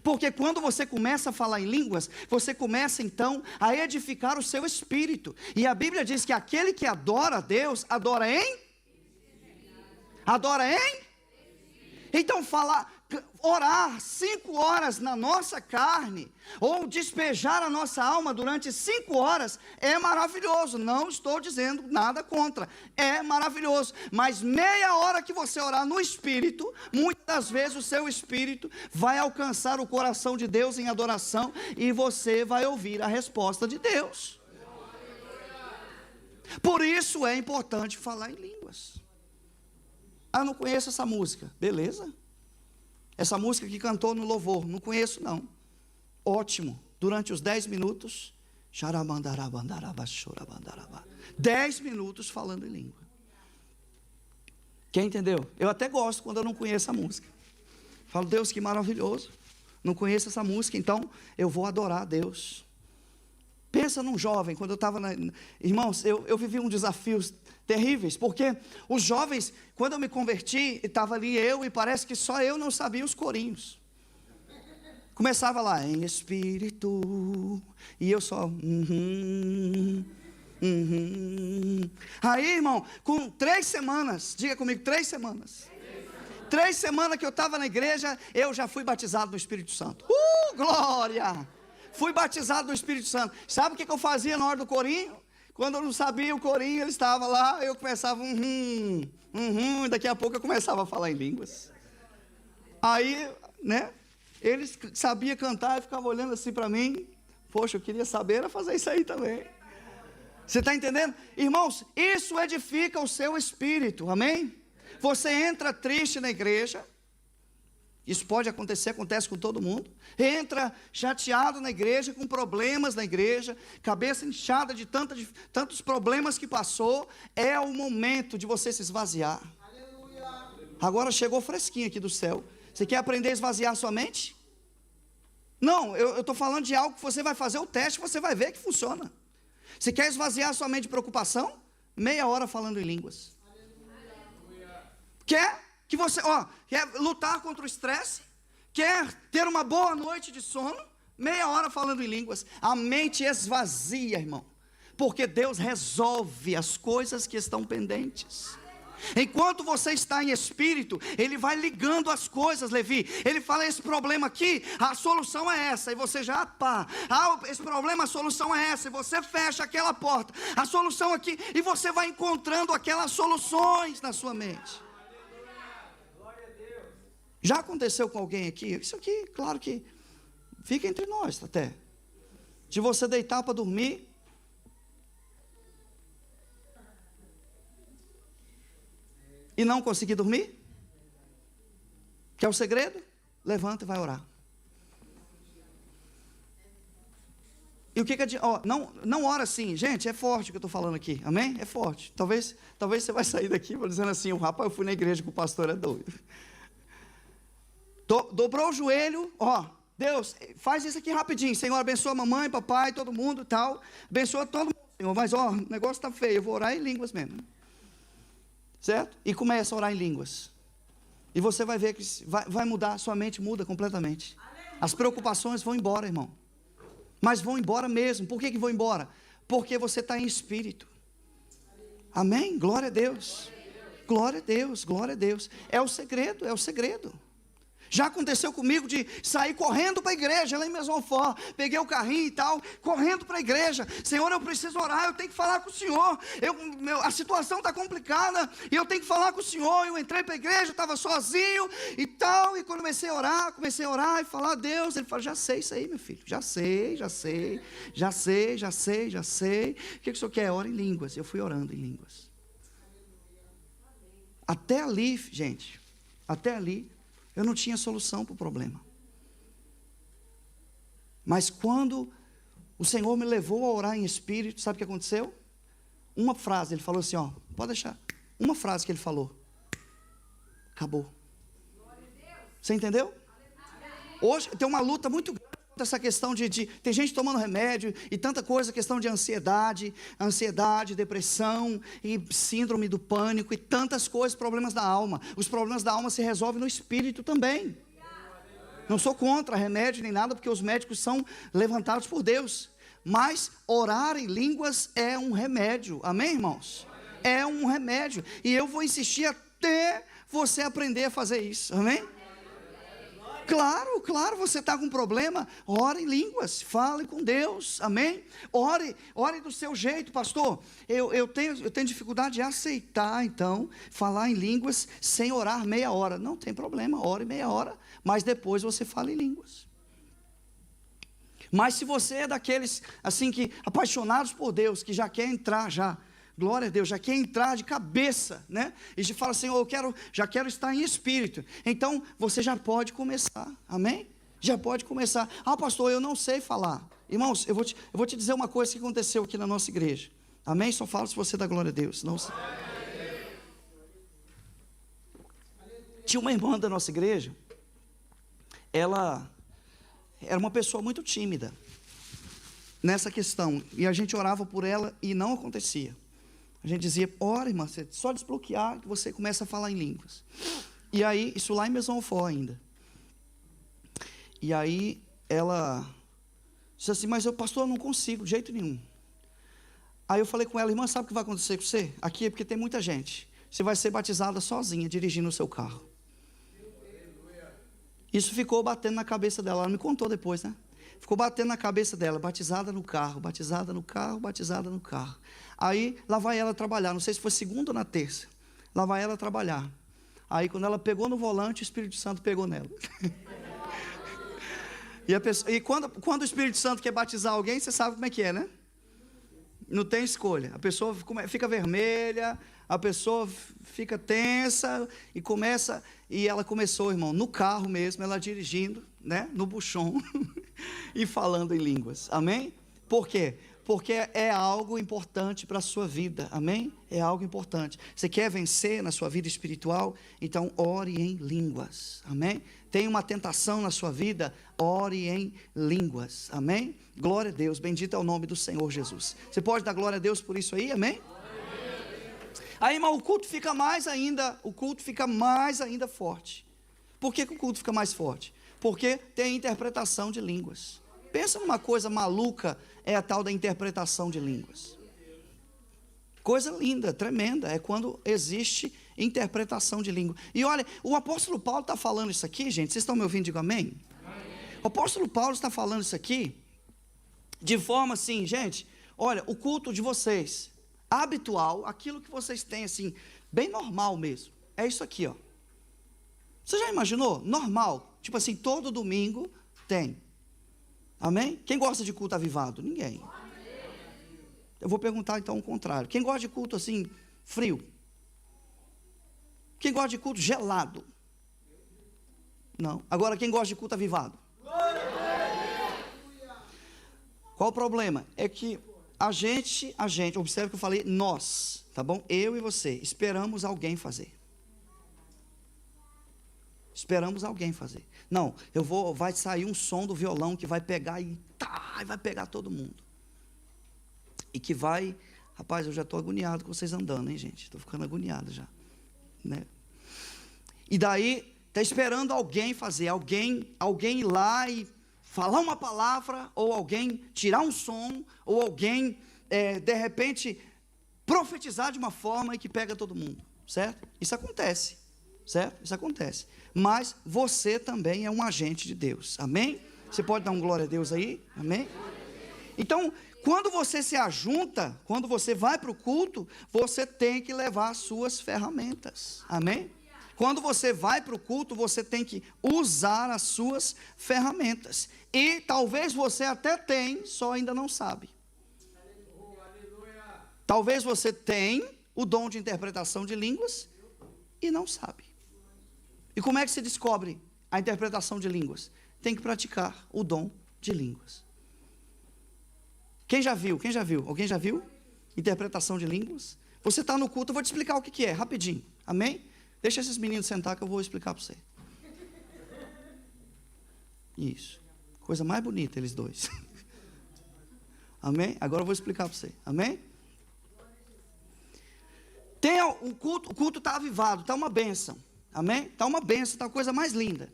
porque quando você começa a falar em línguas, você começa então a edificar o seu espírito, e a Bíblia diz que aquele que adora a Deus, adora em? Então orar 5 horas na nossa carne, ou despejar a nossa alma durante 5 horas, é maravilhoso, não estou dizendo nada contra, é maravilhoso, mas meia hora que você orar no Espírito, muitas vezes o seu Espírito vai alcançar o coração de Deus em adoração, e você vai ouvir a resposta de Deus. Por isso é importante falar em línguas. Ah, não conheço essa música, beleza? Essa música que cantou no louvor, não conheço não. Ótimo, durante os 10 minutos, 10 minutos falando em língua. Quem entendeu? Eu até gosto quando eu não conheço a música. Falo, Deus, que maravilhoso. Não conheço essa música, então eu vou adorar a Deus. Pensa num jovem, quando eu estava irmãos, eu vivi um desafios terríveis, porque os jovens, quando eu me converti, estava ali eu, e parece que só eu não sabia os corinhos. Começava lá, em espírito, e eu só, Aí, irmão, com 3 semanas, diga comigo, 3 semanas. 3 semanas que eu estava na igreja, eu já fui batizado no Espírito Santo. Glória! Fui batizado no Espírito Santo. Sabe o que eu fazia na hora do corinho? Quando eu não sabia o corinho, ele estava lá, eu começava e daqui a pouco eu começava a falar em línguas. Aí, né, ele sabia cantar e ficava olhando assim para mim. Poxa, eu queria saber era fazer isso aí também. Você está entendendo? Irmãos, isso edifica o seu espírito, amém? Você entra triste na igreja. Isso pode acontecer, acontece com todo mundo. Entra chateado na igreja, com problemas na igreja, cabeça inchada de tantos problemas que passou. É o momento de você se esvaziar. Aleluia. Agora chegou fresquinho aqui do céu. Você quer aprender a esvaziar sua mente? Não, eu estou falando de algo que você vai fazer o teste, você vai ver que funciona. Você quer esvaziar sua mente de preocupação? Meia hora falando em línguas. Aleluia. Quer? Que você, quer lutar contra o estresse, quer ter uma boa noite de sono, meia hora falando em línguas, a mente esvazia, irmão, porque Deus resolve as coisas que estão pendentes. Enquanto você está em espírito, Ele vai ligando as coisas, Levi. Ele fala, esse problema aqui, a solução é essa, e você já, esse problema, a solução é essa, e você fecha aquela porta, a solução aqui, e você vai encontrando aquelas soluções na sua mente. Já aconteceu com alguém aqui? Isso aqui, claro que fica entre nós até. De você deitar para dormir. E não conseguir dormir? Quer o segredo? Levanta e vai orar. E o que adianta? Não ora assim, gente, é forte o que eu estou falando aqui, amém? É forte. Talvez você vai sair daqui dizendo assim, rapaz, eu fui na igreja com o pastor, é doido. Dobrou o joelho, Deus, faz isso aqui rapidinho, Senhor, abençoa a mamãe, papai, todo mundo e tal, abençoa todo mundo, Senhor, mas o negócio está feio, eu vou orar em línguas mesmo, certo? E começa a orar em línguas, e você vai ver que vai mudar, sua mente muda completamente, as preocupações vão embora, irmão, mas vão embora mesmo. Por que vão embora? Porque você está em espírito, amém? Glória a Deus, glória a Deus, glória a Deus, é o segredo, Já aconteceu comigo de sair correndo para a igreja, lá em Mesonfort, peguei o carrinho e tal, correndo para a igreja. Senhor, eu preciso orar, eu tenho que falar com o Senhor. A situação está complicada e eu tenho que falar com o Senhor. Eu entrei para a igreja, estava sozinho e tal, e quando comecei a orar e falar a Deus, Ele falou: já sei isso aí, meu filho, já sei. O que o Senhor quer? Ora em línguas. Eu fui orando em línguas. Até ali, gente, eu não tinha solução para o problema. Mas quando o Senhor me levou a orar em espírito, sabe o que aconteceu? Uma frase, Ele falou assim, ó, pode deixar. Uma frase que Ele falou. Acabou. Você entendeu? Hoje tem uma luta muito grande contra essa questão tem gente tomando remédio e tanta coisa, questão de ansiedade, depressão e síndrome do pânico e tantas coisas, problemas da alma. Os problemas da alma se resolvem no espírito também. Não sou contra remédio nem nada, porque os médicos são levantados por Deus. Mas orar em línguas é um remédio. Amém, irmãos? É um remédio. E eu vou insistir até você aprender a fazer isso. Amém? Claro, você está com problema, ore em línguas, fale com Deus, amém? Ore do seu jeito, pastor. Eu tenho dificuldade de aceitar, então, falar em línguas sem orar meia hora. Não tem problema, ore meia hora, mas depois você fala em línguas. Mas se você é daqueles, assim, que apaixonados por Deus, que já quer entrar glória a Deus, já quer entrar de cabeça, né? E já fala assim, já quero estar em espírito. Então, você já pode começar, amém? Já pode começar. Ah, pastor, eu não sei falar. Irmãos, eu vou te dizer uma coisa que aconteceu aqui na nossa igreja. Amém? Só falo se você dá glória a Deus. Não sei. Tinha uma irmã da nossa igreja, ela era uma pessoa muito tímida nessa questão. E a gente orava por ela e não acontecia. A gente dizia, ora, irmã, só desbloquear que você começa a falar em línguas. E aí, isso lá em Mesonfort ainda. E aí, ela disse assim, mas pastor, eu não consigo, de jeito nenhum. Aí eu falei com ela, irmã, sabe o que vai acontecer com você? Aqui é porque tem muita gente. Você vai ser batizada sozinha, dirigindo o seu carro. Isso ficou batendo na cabeça dela, ela me contou depois, né? Ficou batendo na cabeça dela, batizada no carro. Aí, lá vai ela trabalhar, não sei se foi segunda ou na terça. Lá vai ela trabalhar. Aí, quando ela pegou no volante, o Espírito Santo pegou nela. E quando o Espírito Santo quer batizar alguém, você sabe como é que é, né? Não tem escolha. A pessoa fica vermelha, a pessoa fica tensa e ela começou, irmão, no carro mesmo, ela dirigindo, né, no buchão e falando em línguas. Amém? Por quê? Porque é algo importante para a sua vida, amém? É algo importante. Você quer vencer na sua vida espiritual? Então ore em línguas, amém? Tem uma tentação na sua vida? Ore em línguas, amém? Glória a Deus, bendito é o nome do Senhor Jesus. Você pode dar glória a Deus por isso aí, amém? Aí, irmão, o culto fica mais ainda forte. Por que o culto fica mais forte? Porque tem interpretação de línguas. Pensa numa coisa maluca, é a tal da interpretação de línguas. Coisa linda, tremenda, é quando existe interpretação de língua. E olha, o apóstolo Paulo está falando isso aqui, gente, vocês estão me ouvindo? Digo amém? O apóstolo Paulo está falando isso aqui, de forma assim, gente, olha, o culto de vocês, habitual, aquilo que vocês têm assim, bem normal mesmo, é isso aqui, ó. Você já imaginou? Normal, tipo assim, todo domingo tem. Amém? Quem gosta de culto avivado? Ninguém. Eu vou perguntar então o contrário. Quem gosta de culto assim, frio? Quem gosta de culto gelado? Não. Agora, quem gosta de culto avivado? Qual o problema? É que a gente, observe que eu falei nós, tá bom? Eu e você, esperamos alguém fazer. Esperamos alguém fazer. Não, vai sair um som do violão que vai pegar e vai pegar todo mundo. E que vai, rapaz, eu já estou agoniado com vocês andando, hein, gente? Estou ficando agoniado já, né? E daí, está esperando alguém fazer, alguém ir lá e falar uma palavra, ou alguém tirar um som, ou alguém, de repente, profetizar de uma forma e que pega todo mundo, certo? Isso acontece, certo? Isso acontece. Mas você também é um agente de Deus, amém? Você pode dar um glória a Deus aí, amém? Então, quando você se ajunta, quando você vai para o culto, você tem que levar as suas ferramentas, amém? Quando você vai para o culto, você tem que usar as suas ferramentas. E talvez você até tem, só ainda não sabe. Talvez você tenha o dom de interpretação de línguas e não sabe. E como é que se descobre a interpretação de línguas? Tem que praticar o dom de línguas. Quem já viu? Quem já viu? Alguém já viu? Interpretação de línguas? Você está no culto, eu vou te explicar o que é, rapidinho. Amém? Deixa esses meninos sentar que eu vou explicar para você. Isso. Coisa mais bonita eles dois. Amém? Agora eu vou explicar para você. Amém? O culto está avivado, está uma bênção. Amém? Está uma bênção, está a coisa mais linda.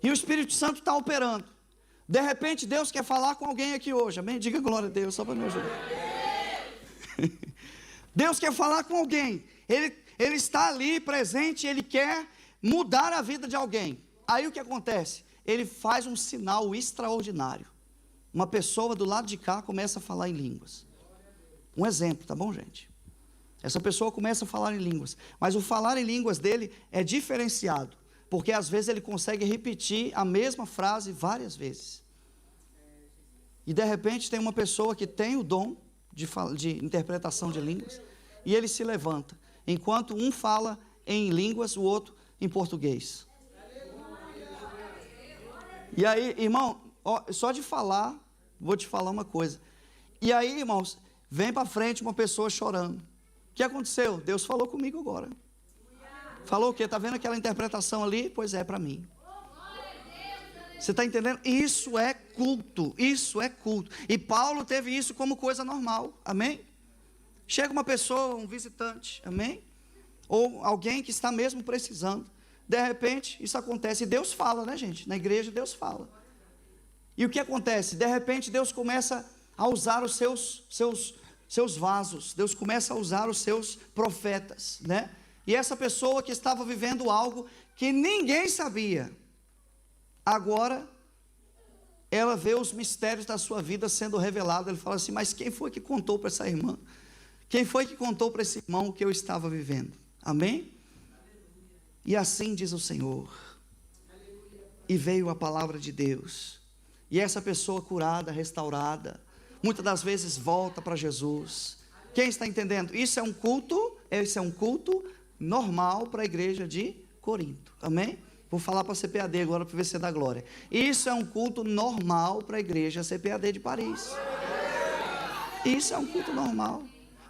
E o Espírito Santo está operando. De repente Deus quer falar com alguém aqui hoje. Amém? Diga glória a Deus, só para me ajudar. Deus quer falar com alguém. Ele está ali presente, ele quer mudar a vida de alguém. Aí o que acontece? Ele faz um sinal extraordinário. Uma pessoa do lado de cá começa a falar em línguas. Um exemplo, tá bom, gente? Essa pessoa começa a falar em línguas. Mas o falar em línguas dele é diferenciado. Porque às vezes ele consegue repetir a mesma frase várias vezes. E de repente tem uma pessoa que tem o dom de interpretação de línguas. E ele se levanta. Enquanto um fala em línguas, o outro em português. E aí, irmão, só de falar, vou te falar uma coisa. E aí, irmãos, vem para frente uma pessoa chorando. O que aconteceu? Deus falou comigo agora. Falou o quê? Está vendo aquela interpretação ali? Pois é, para mim. Você está entendendo? Isso é culto. Isso é culto. E Paulo teve isso como coisa normal. Amém? Chega uma pessoa, um visitante. Amém? Ou alguém que está mesmo precisando. De repente, isso acontece. E Deus fala, né, gente? Na igreja, Deus fala. E o que acontece? De repente, Deus começa a usar os seus vasos. Deus começa a usar os seus profetas, né? E essa pessoa que estava vivendo algo que ninguém sabia, agora ela vê os mistérios da sua vida sendo revelados. Ele fala assim: mas quem foi que contou para essa irmã? Quem foi que contou para esse irmão o que eu estava vivendo? Amém? E assim diz o Senhor. E veio a palavra de Deus. E essa pessoa curada, restaurada, muitas das vezes volta para Jesus. Quem está entendendo? Isso é um culto normal para a igreja de Corinto. Amém? Vou falar para a CPAD agora para ver se dá glória. Isso é um culto normal para a igreja CPAD de Paris. Isso é um culto normal.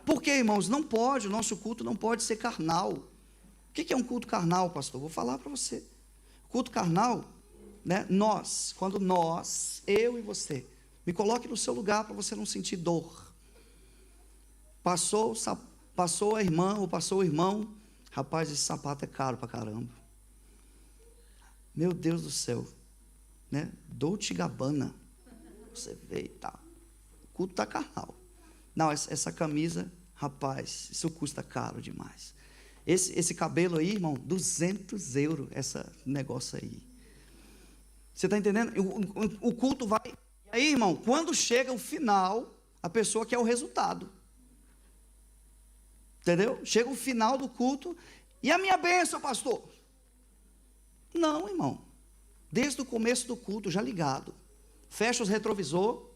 Porque, irmãos, não pode, o nosso culto não pode ser carnal. O que é um culto carnal, pastor? Vou falar para você. Culto carnal, né? Quando nós, eu e você, me coloque no seu lugar para você não sentir dor. Passou a irmã ou passou o irmão, rapaz, esse sapato é caro para caramba. Meu Deus do céu, né? Dolce & Gabbana, você vê e tal. O culto está carnal. Não, essa camisa, rapaz, isso custa caro demais. Esse cabelo aí, irmão, 200 euros, esse negócio aí. Você está entendendo? O culto vai... E aí, irmão, quando chega o final, a pessoa quer o resultado. Entendeu? Chega o final do culto, e a minha bênção, pastor? Não, irmão. Desde o começo do culto, já ligado. Fecha os retrovisor.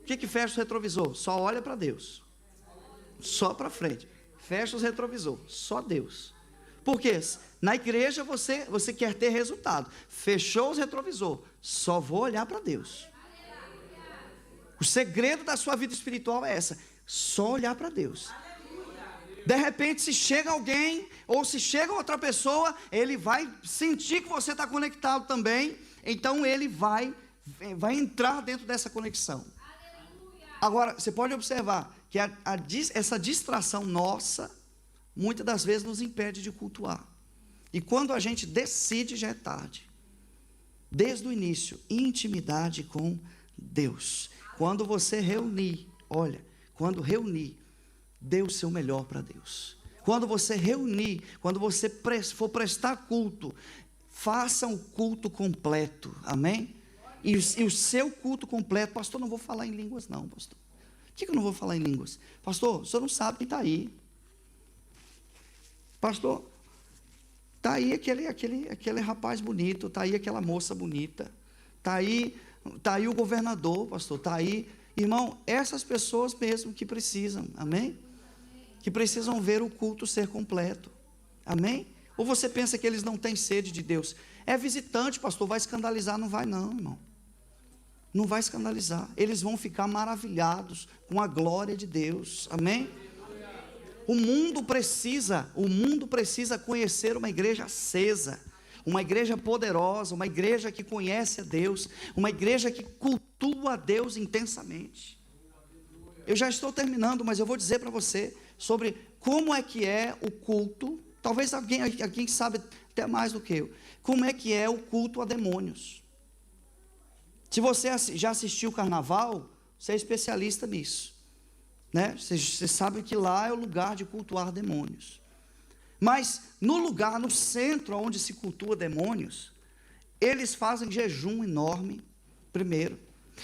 O que fecha o retrovisor? Só olha para Deus. Só para frente. Fecha os retrovisor. Só Deus. Por quê? Na igreja você quer ter resultado. Fechou os retrovisor. Só vou olhar para Deus. O segredo da sua vida espiritual é essa. Só olhar para Deus. De repente, se chega alguém, ou se chega outra pessoa, ele vai sentir que você está conectado também. Então ele vai entrar dentro dessa conexão. Agora, você pode observar que essa distração nossa, muitas das vezes nos impede de cultuar. E quando a gente decide, já é tarde. Desde o início, intimidade com Deus. Quando você reunir, olha, quando reunir, dê o seu melhor para Deus. Quando você reunir, quando você for prestar culto, faça um culto completo, amém? E o seu culto completo, pastor, não vou falar em línguas não, pastor. Por que eu não vou falar em línguas? Pastor, o senhor não sabe quem está aí. Pastor, está aí aquele rapaz bonito, está aí aquela moça bonita, está aí o governador, pastor, está aí. Irmão, essas pessoas mesmo que precisam, amém? Que precisam ver o culto ser completo, amém? Ou você pensa que eles não têm sede de Deus? É visitante, pastor, vai escandalizar? Não vai não, irmão. Não vai escandalizar. Eles vão ficar maravilhados com a glória de Deus, amém? O mundo precisa conhecer uma igreja acesa, uma igreja poderosa, uma igreja que conhece a Deus, uma igreja que cultua a Deus intensamente. Eu já estou terminando, mas eu vou dizer para você sobre como é que é o culto. Talvez alguém sabe até mais do que eu. Como é que é o culto a demônios? Se você já assistiu o carnaval, você é especialista nisso, né? Você sabe que lá é o lugar de cultuar demônios. Mas no centro onde se cultua demônios, eles fazem jejum enorme, primeiro.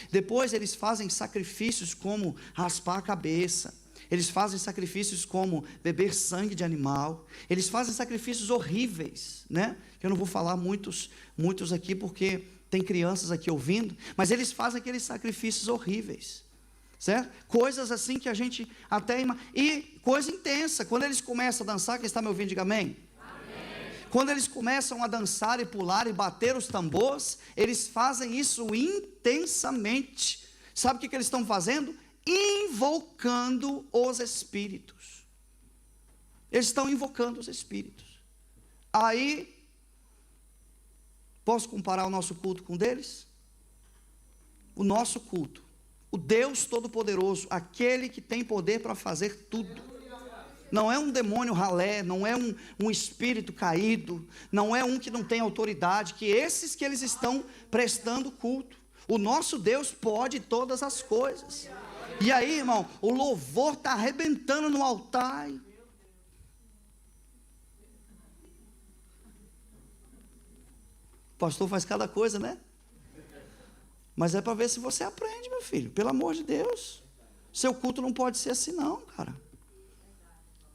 Depois eles fazem sacrifícios como raspar a cabeça. Eles fazem sacrifícios como beber sangue de animal. Eles fazem sacrifícios horríveis, né? Eu não vou falar muitos aqui porque tem crianças aqui ouvindo, mas eles fazem aqueles sacrifícios horríveis, certo? Coisas assim que a gente até e coisa intensa. Quando eles começam a dançar, quem está me ouvindo, diga amém. Amém. Quando eles começam a dançar e pular e bater os tambores, eles fazem isso intensamente. Sabe o que eles estão fazendo? Invocando os espíritos. Eles estão invocando os espíritos. Aí, posso comparar o nosso culto com o deles? O nosso culto, o Deus Todo-Poderoso, aquele que tem poder para fazer tudo, não é um demônio ralé, não é um espírito caído, não é um que não tem autoridade, que esses que eles estão prestando culto. O nosso Deus pode todas as coisas. E aí, irmão, o louvor está arrebentando no altar. O pastor faz cada coisa, né? Mas é para ver se você aprende, meu filho. Pelo amor de Deus. Seu culto não pode ser assim não, cara.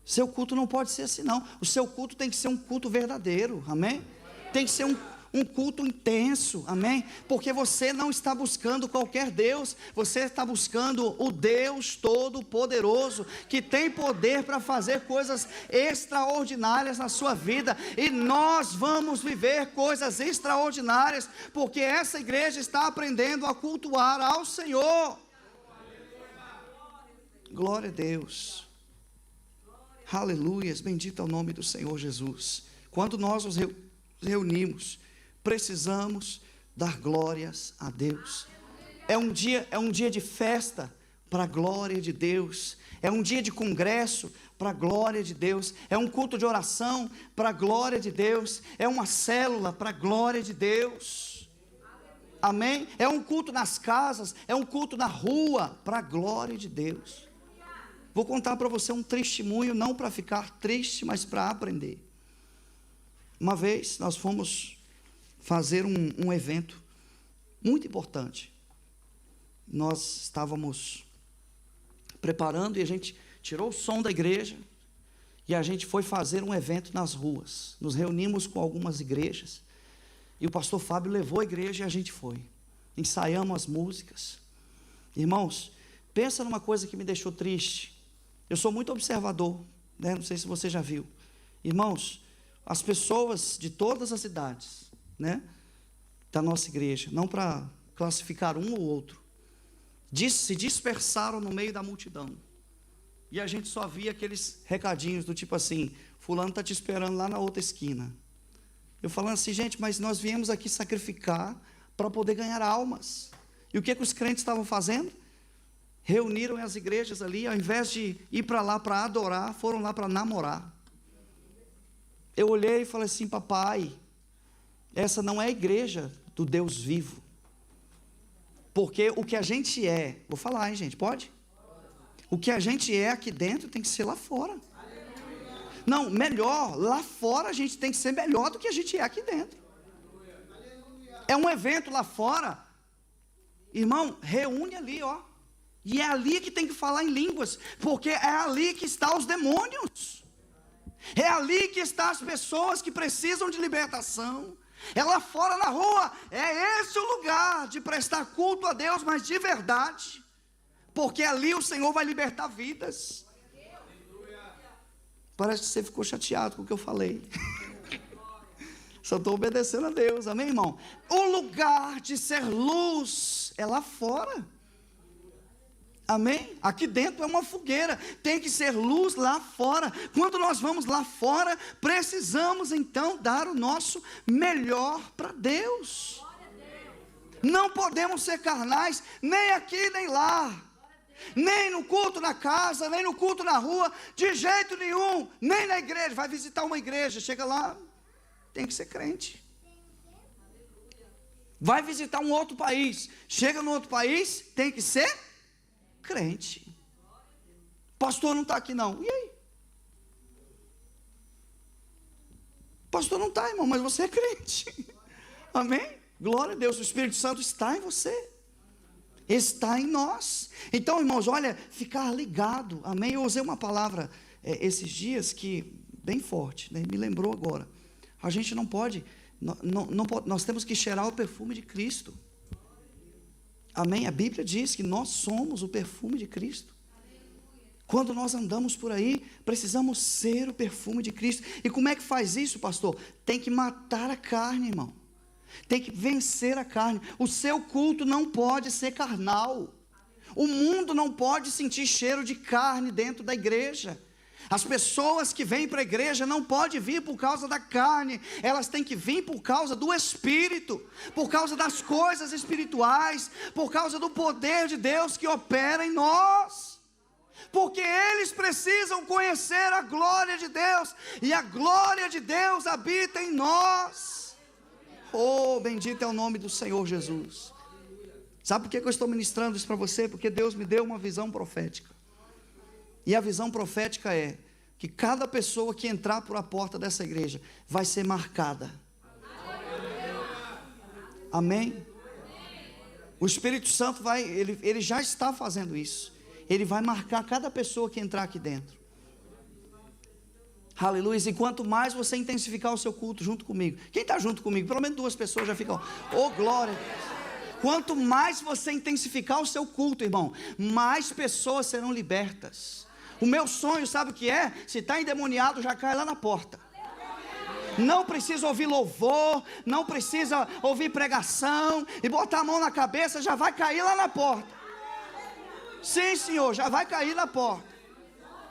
Seu culto não pode ser assim não. O seu culto tem que ser um culto verdadeiro, amém? Tem que ser um culto intenso, amém? Porque você não está buscando qualquer Deus, você está buscando o Deus Todo-Poderoso, que tem poder para fazer coisas extraordinárias na sua vida, e nós vamos viver coisas extraordinárias, porque essa igreja está aprendendo a cultuar ao Senhor. Glória a Deus. Aleluias, bendito é o nome do Senhor Jesus. Quando nós nos reunimos, precisamos dar glórias a Deus. É um dia de festa para a glória de Deus. É um dia de congresso para a glória de Deus. É um culto de oração para a glória de Deus. É uma célula para a glória de Deus. Amém? É um culto nas casas, é um culto na rua para a glória de Deus. Vou contar para você um testemunho, não para ficar triste, mas para aprender. Uma vez nós fomos fazer um evento muito importante. Nós estávamos preparando e a gente tirou o som da igreja e a gente foi fazer um evento nas ruas. Nos reunimos com algumas igrejas e o pastor Fábio levou a igreja e a gente foi. Ensaiamos as músicas. Irmãos, pensa numa coisa que me deixou triste. Eu sou muito observador, né? Não sei se você já viu. Irmãos, as pessoas de todas as idades, né, da nossa igreja, não para classificar um ou outro, se dispersaram no meio da multidão. E a gente só via aqueles recadinhos do tipo assim: fulano está te esperando lá na outra esquina. Eu falando assim, gente, mas nós viemos aqui sacrificar para poder ganhar almas. E o que os crentes estavam fazendo? Reuniram as igrejas ali, ao invés de ir para lá para adorar, foram lá para namorar. Eu olhei e falei assim: papai, essa não é a igreja do Deus vivo. Porque o que a gente é, vou falar, hein, gente, pode? O que a gente é aqui dentro tem que ser lá fora. Não, melhor, lá fora a gente tem que ser melhor do que a gente é aqui dentro. É um evento lá fora, irmão, reúne ali, ó. E é ali que tem que falar em línguas, porque é ali que estão os demônios. É ali que estão as pessoas que precisam de libertação. É lá fora na rua, é esse o lugar de prestar culto a Deus, mas de verdade. Porque ali o Senhor vai libertar vidas. Parece que você ficou chateado com o que eu falei. Só estou obedecendo a Deus, amém, irmão? O lugar de ser luz é lá fora. Amém? Aqui dentro é uma fogueira, tem que ser luz lá fora. Quando nós vamos lá fora, precisamos então dar o nosso melhor para Deus. Não podemos ser carnais, nem aqui nem lá, nem no culto na casa, nem no culto na rua, de jeito nenhum, nem na igreja. Vai visitar uma igreja, chega lá, tem que ser crente. Vai visitar um outro país, chega no outro país, tem que ser crente. Pastor não está aqui não. E aí? Pastor não está, irmão, mas você é crente. Amém? Glória a Deus, o Espírito Santo está em você. Está em nós. Então, irmãos, olha, ficar ligado. Amém? Eu usei uma palavra esses dias que, bem forte, né? Me lembrou agora. A gente não pode, nós temos que cheirar o perfume de Cristo. Amém? A Bíblia diz que nós somos o perfume de Cristo. Quando nós andamos por aí, precisamos ser o perfume de Cristo. E como é que faz isso, pastor? Tem que matar a carne, irmão. Tem que vencer a carne. O seu culto não pode ser carnal. O mundo não pode sentir cheiro de carne dentro da igreja. As pessoas que vêm para a igreja não podem vir por causa da carne, elas têm que vir por causa do Espírito, por causa das coisas espirituais, por causa do poder de Deus que opera em nós, porque eles precisam conhecer a glória de Deus, e a glória de Deus habita em nós. Oh, bendito é o nome do Senhor Jesus. Sabe por que eu estou ministrando isso para você? Porque Deus me deu uma visão profética. E a visão profética é que cada pessoa que entrar por a porta dessa igreja vai ser marcada. Amém? O Espírito Santo ele já está fazendo isso. Ele vai marcar cada pessoa que entrar aqui dentro. Aleluia. E quanto mais você intensificar o seu culto junto comigo. Quem está junto comigo? Pelo menos 2 pessoas já ficam. Oh, glória a Deus. Quanto mais você intensificar o seu culto, irmão, mais pessoas serão libertas. O meu sonho, sabe o que é? Se está endemoniado, já cai lá na porta. Não precisa ouvir louvor, não precisa ouvir pregação, e botar a mão na cabeça, já vai cair lá na porta. Sim, Senhor, já vai cair na porta.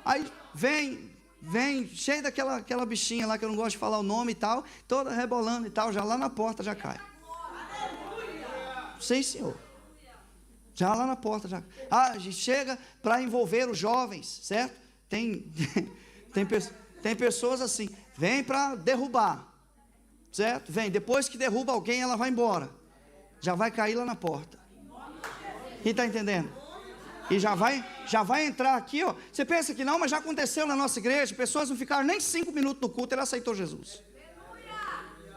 Aí vem, cheio daquela bichinha lá, que eu não gosto de falar o nome e tal, toda rebolando e tal, já lá na porta já cai. Sim, Senhor. Já lá na porta, já. A gente chega para envolver os jovens, certo? Tem pessoas assim, vem para derrubar, certo? Vem, depois que derruba alguém, ela vai embora. Já vai cair lá na porta. Quem está entendendo? E já vai entrar aqui, ó. Você pensa que não, mas já aconteceu na nossa igreja. Pessoas não ficaram nem 5 minutos no culto, ele aceitou Jesus.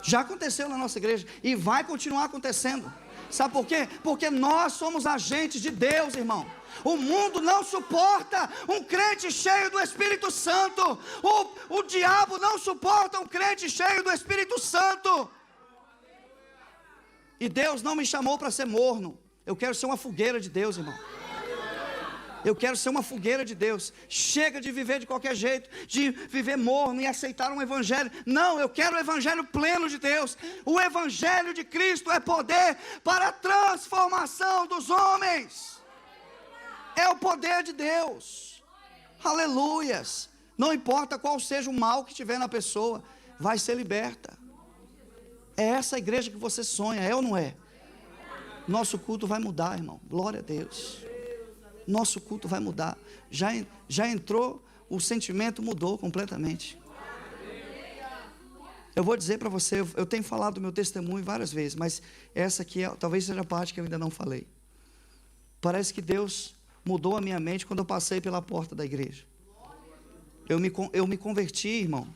Já aconteceu na nossa igreja e vai continuar acontecendo. Sabe por quê? Porque nós somos agentes de Deus, irmão. O mundo não suporta um crente cheio do Espírito Santo. O diabo não suporta um crente cheio do Espírito Santo. E Deus não me chamou para ser morno. Eu quero ser uma fogueira de Deus, irmão. Eu quero ser uma fogueira de Deus. Chega de viver de qualquer jeito, de viver morno e aceitar um evangelho. Não, eu quero o evangelho pleno de Deus. O evangelho de Cristo é poder para a transformação dos homens. É o poder de Deus. Aleluias. Não importa qual seja o mal que tiver na pessoa, vai ser liberta. É essa a igreja que você sonha, é ou não é? Nosso culto vai mudar, irmão. Glória a Deus. Nosso culto vai mudar. Já entrou, o sentimento mudou completamente. Eu vou dizer para você, eu tenho falado do meu testemunho várias vezes, mas essa aqui talvez seja a parte que eu ainda não falei. Parece que Deus mudou a minha mente quando eu passei pela porta da igreja. Eu me converti, irmão.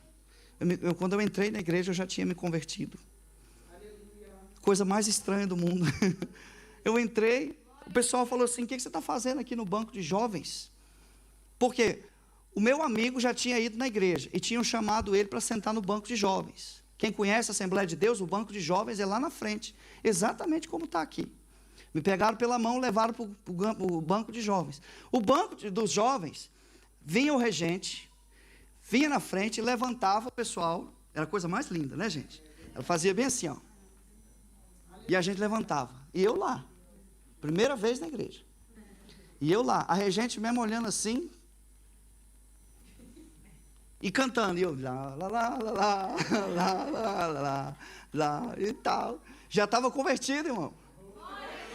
Quando eu entrei na igreja, eu já tinha me convertido. Coisa mais estranha do mundo. Eu entrei, o pessoal falou assim: o que você está fazendo aqui no banco de jovens? Porque o meu amigo já tinha ido na igreja e tinham chamado ele para sentar no banco de jovens. Quem conhece a Assembleia de Deus, o banco de jovens é lá na frente, exatamente como está aqui. Me pegaram pela mão, levaram para o banco de jovens. O banco dos jovens, vinha o regente, vinha na frente, levantava o pessoal, era a coisa mais linda, né, gente? Ela fazia bem assim, ó. E a gente levantava. E eu lá, primeira vez na igreja. E eu lá, a regente mesmo olhando assim, e cantando, e eu lá, lá, lá, lá, lá, lá, lá, lá, lá, e tal. Já estava convertido, irmão.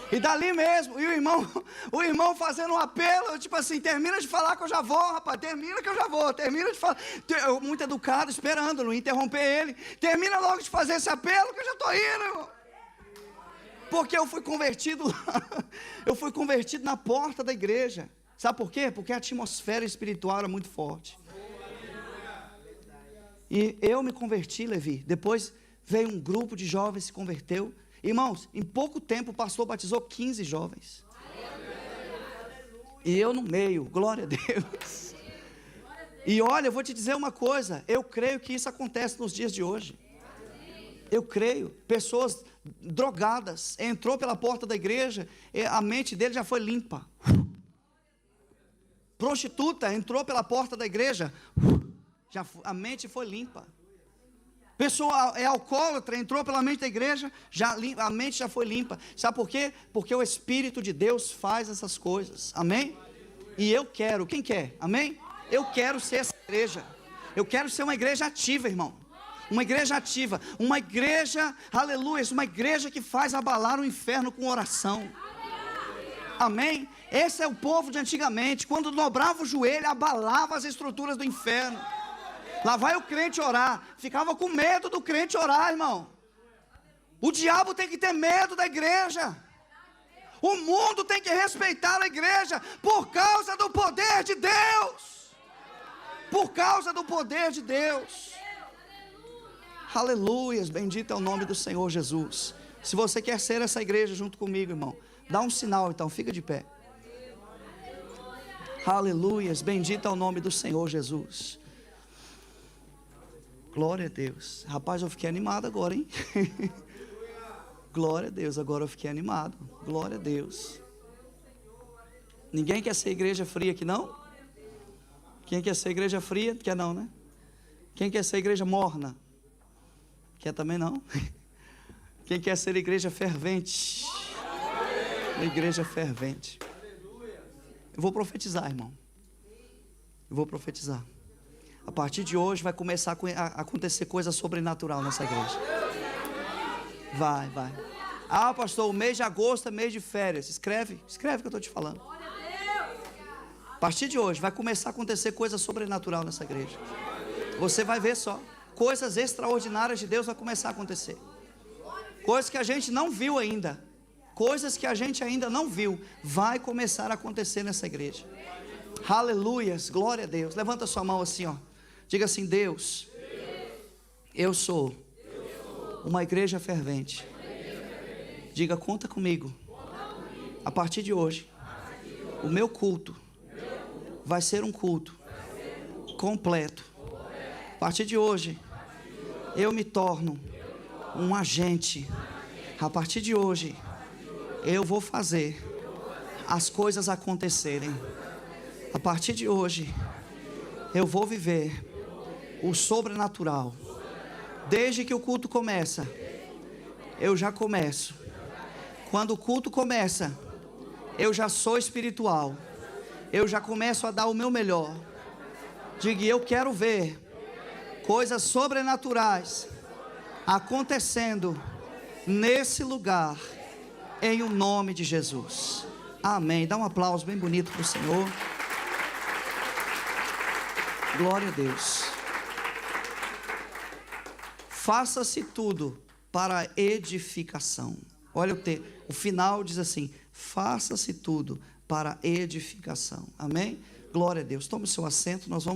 E dali mesmo, e o irmão fazendo um apelo, eu, tipo assim, termina de falar que eu já vou, rapaz, termina que eu já vou, termina de falar, eu, muito educado, esperando, não interromper ele, termina logo de fazer esse apelo que eu já estou indo, irmão. Porque eu fui convertido lá, eu fui convertido na porta da igreja, sabe por quê? Porque a atmosfera espiritual era muito forte. E eu me converti, Levi, depois veio um grupo de jovens, se converteu. Irmãos, em pouco tempo o pastor batizou 15 jovens. E eu no meio, glória a Deus. E olha, eu vou te dizer uma coisa, eu creio que isso acontece nos dias de hoje. Eu creio, pessoas drogadas, entrou pela porta da igreja, a mente dele já foi limpa. Prostituta entrou pela porta da igreja, a mente foi limpa. Pessoa é alcoólatra, entrou pela mente da igreja, a mente já foi limpa. Sabe por quê? Porque o Espírito de Deus faz essas coisas, amém? E eu quero, quem quer, amém? Eu quero ser essa igreja, eu quero ser uma igreja ativa, irmão. Uma igreja ativa, uma igreja, aleluia, uma igreja que faz abalar o inferno com oração. Amém? Esse é o povo de antigamente, quando dobrava o joelho, abalava as estruturas do inferno. Lá vai o crente orar, ficava com medo do crente orar, irmão. O diabo tem que ter medo da igreja. O mundo tem que respeitar a igreja por causa do poder de Deus. Por causa do poder de Deus. Aleluias, bendito é o nome do Senhor Jesus. Se você quer ser essa igreja junto comigo, irmão, dá um sinal então, fica de pé. Aleluias, bendito é o nome do Senhor Jesus. Glória a Deus. Rapaz, eu fiquei animado agora, hein? Glória a Deus, agora eu fiquei animado. Glória a Deus. Ninguém quer ser igreja fria aqui, não? Quem quer ser igreja fria? Quer não, né? Quem quer ser igreja morna? Quer também não? Quem quer ser igreja fervente? Igreja fervente. Eu vou profetizar, irmão. Eu vou profetizar. A partir de hoje vai começar a acontecer coisa sobrenatural nessa igreja. Vai. Ah, pastor, o mês de agosto é mês de férias. Escreve o que eu estou te falando. A partir de hoje vai começar a acontecer coisa sobrenatural nessa igreja. Você vai ver só. Coisas extraordinárias de Deus vai começar a acontecer. Coisas que a gente não viu ainda. Coisas que a gente ainda não viu. Vai começar a acontecer nessa igreja. Aleluias, glória a Deus. Levanta sua mão assim, ó. Diga assim: Deus, eu sou uma igreja fervente. Diga: conta comigo. A partir de hoje, o meu culto vai ser um culto completo. A partir de hoje, eu me torno um agente. A partir de hoje, eu vou fazer as coisas acontecerem. A partir de hoje, eu vou viver o sobrenatural. Desde que o culto começa, eu já começo. Quando o culto começa, eu já sou espiritual. Eu já começo a dar o meu melhor. Diga: eu quero ver coisas sobrenaturais acontecendo nesse lugar, em o nome de Jesus. Amém. Dá um aplauso bem bonito para o Senhor. Glória a Deus. Faça-se tudo para edificação. Olha o final diz assim: faça-se tudo para edificação. Amém? Glória a Deus. Tome o seu assento, nós vamos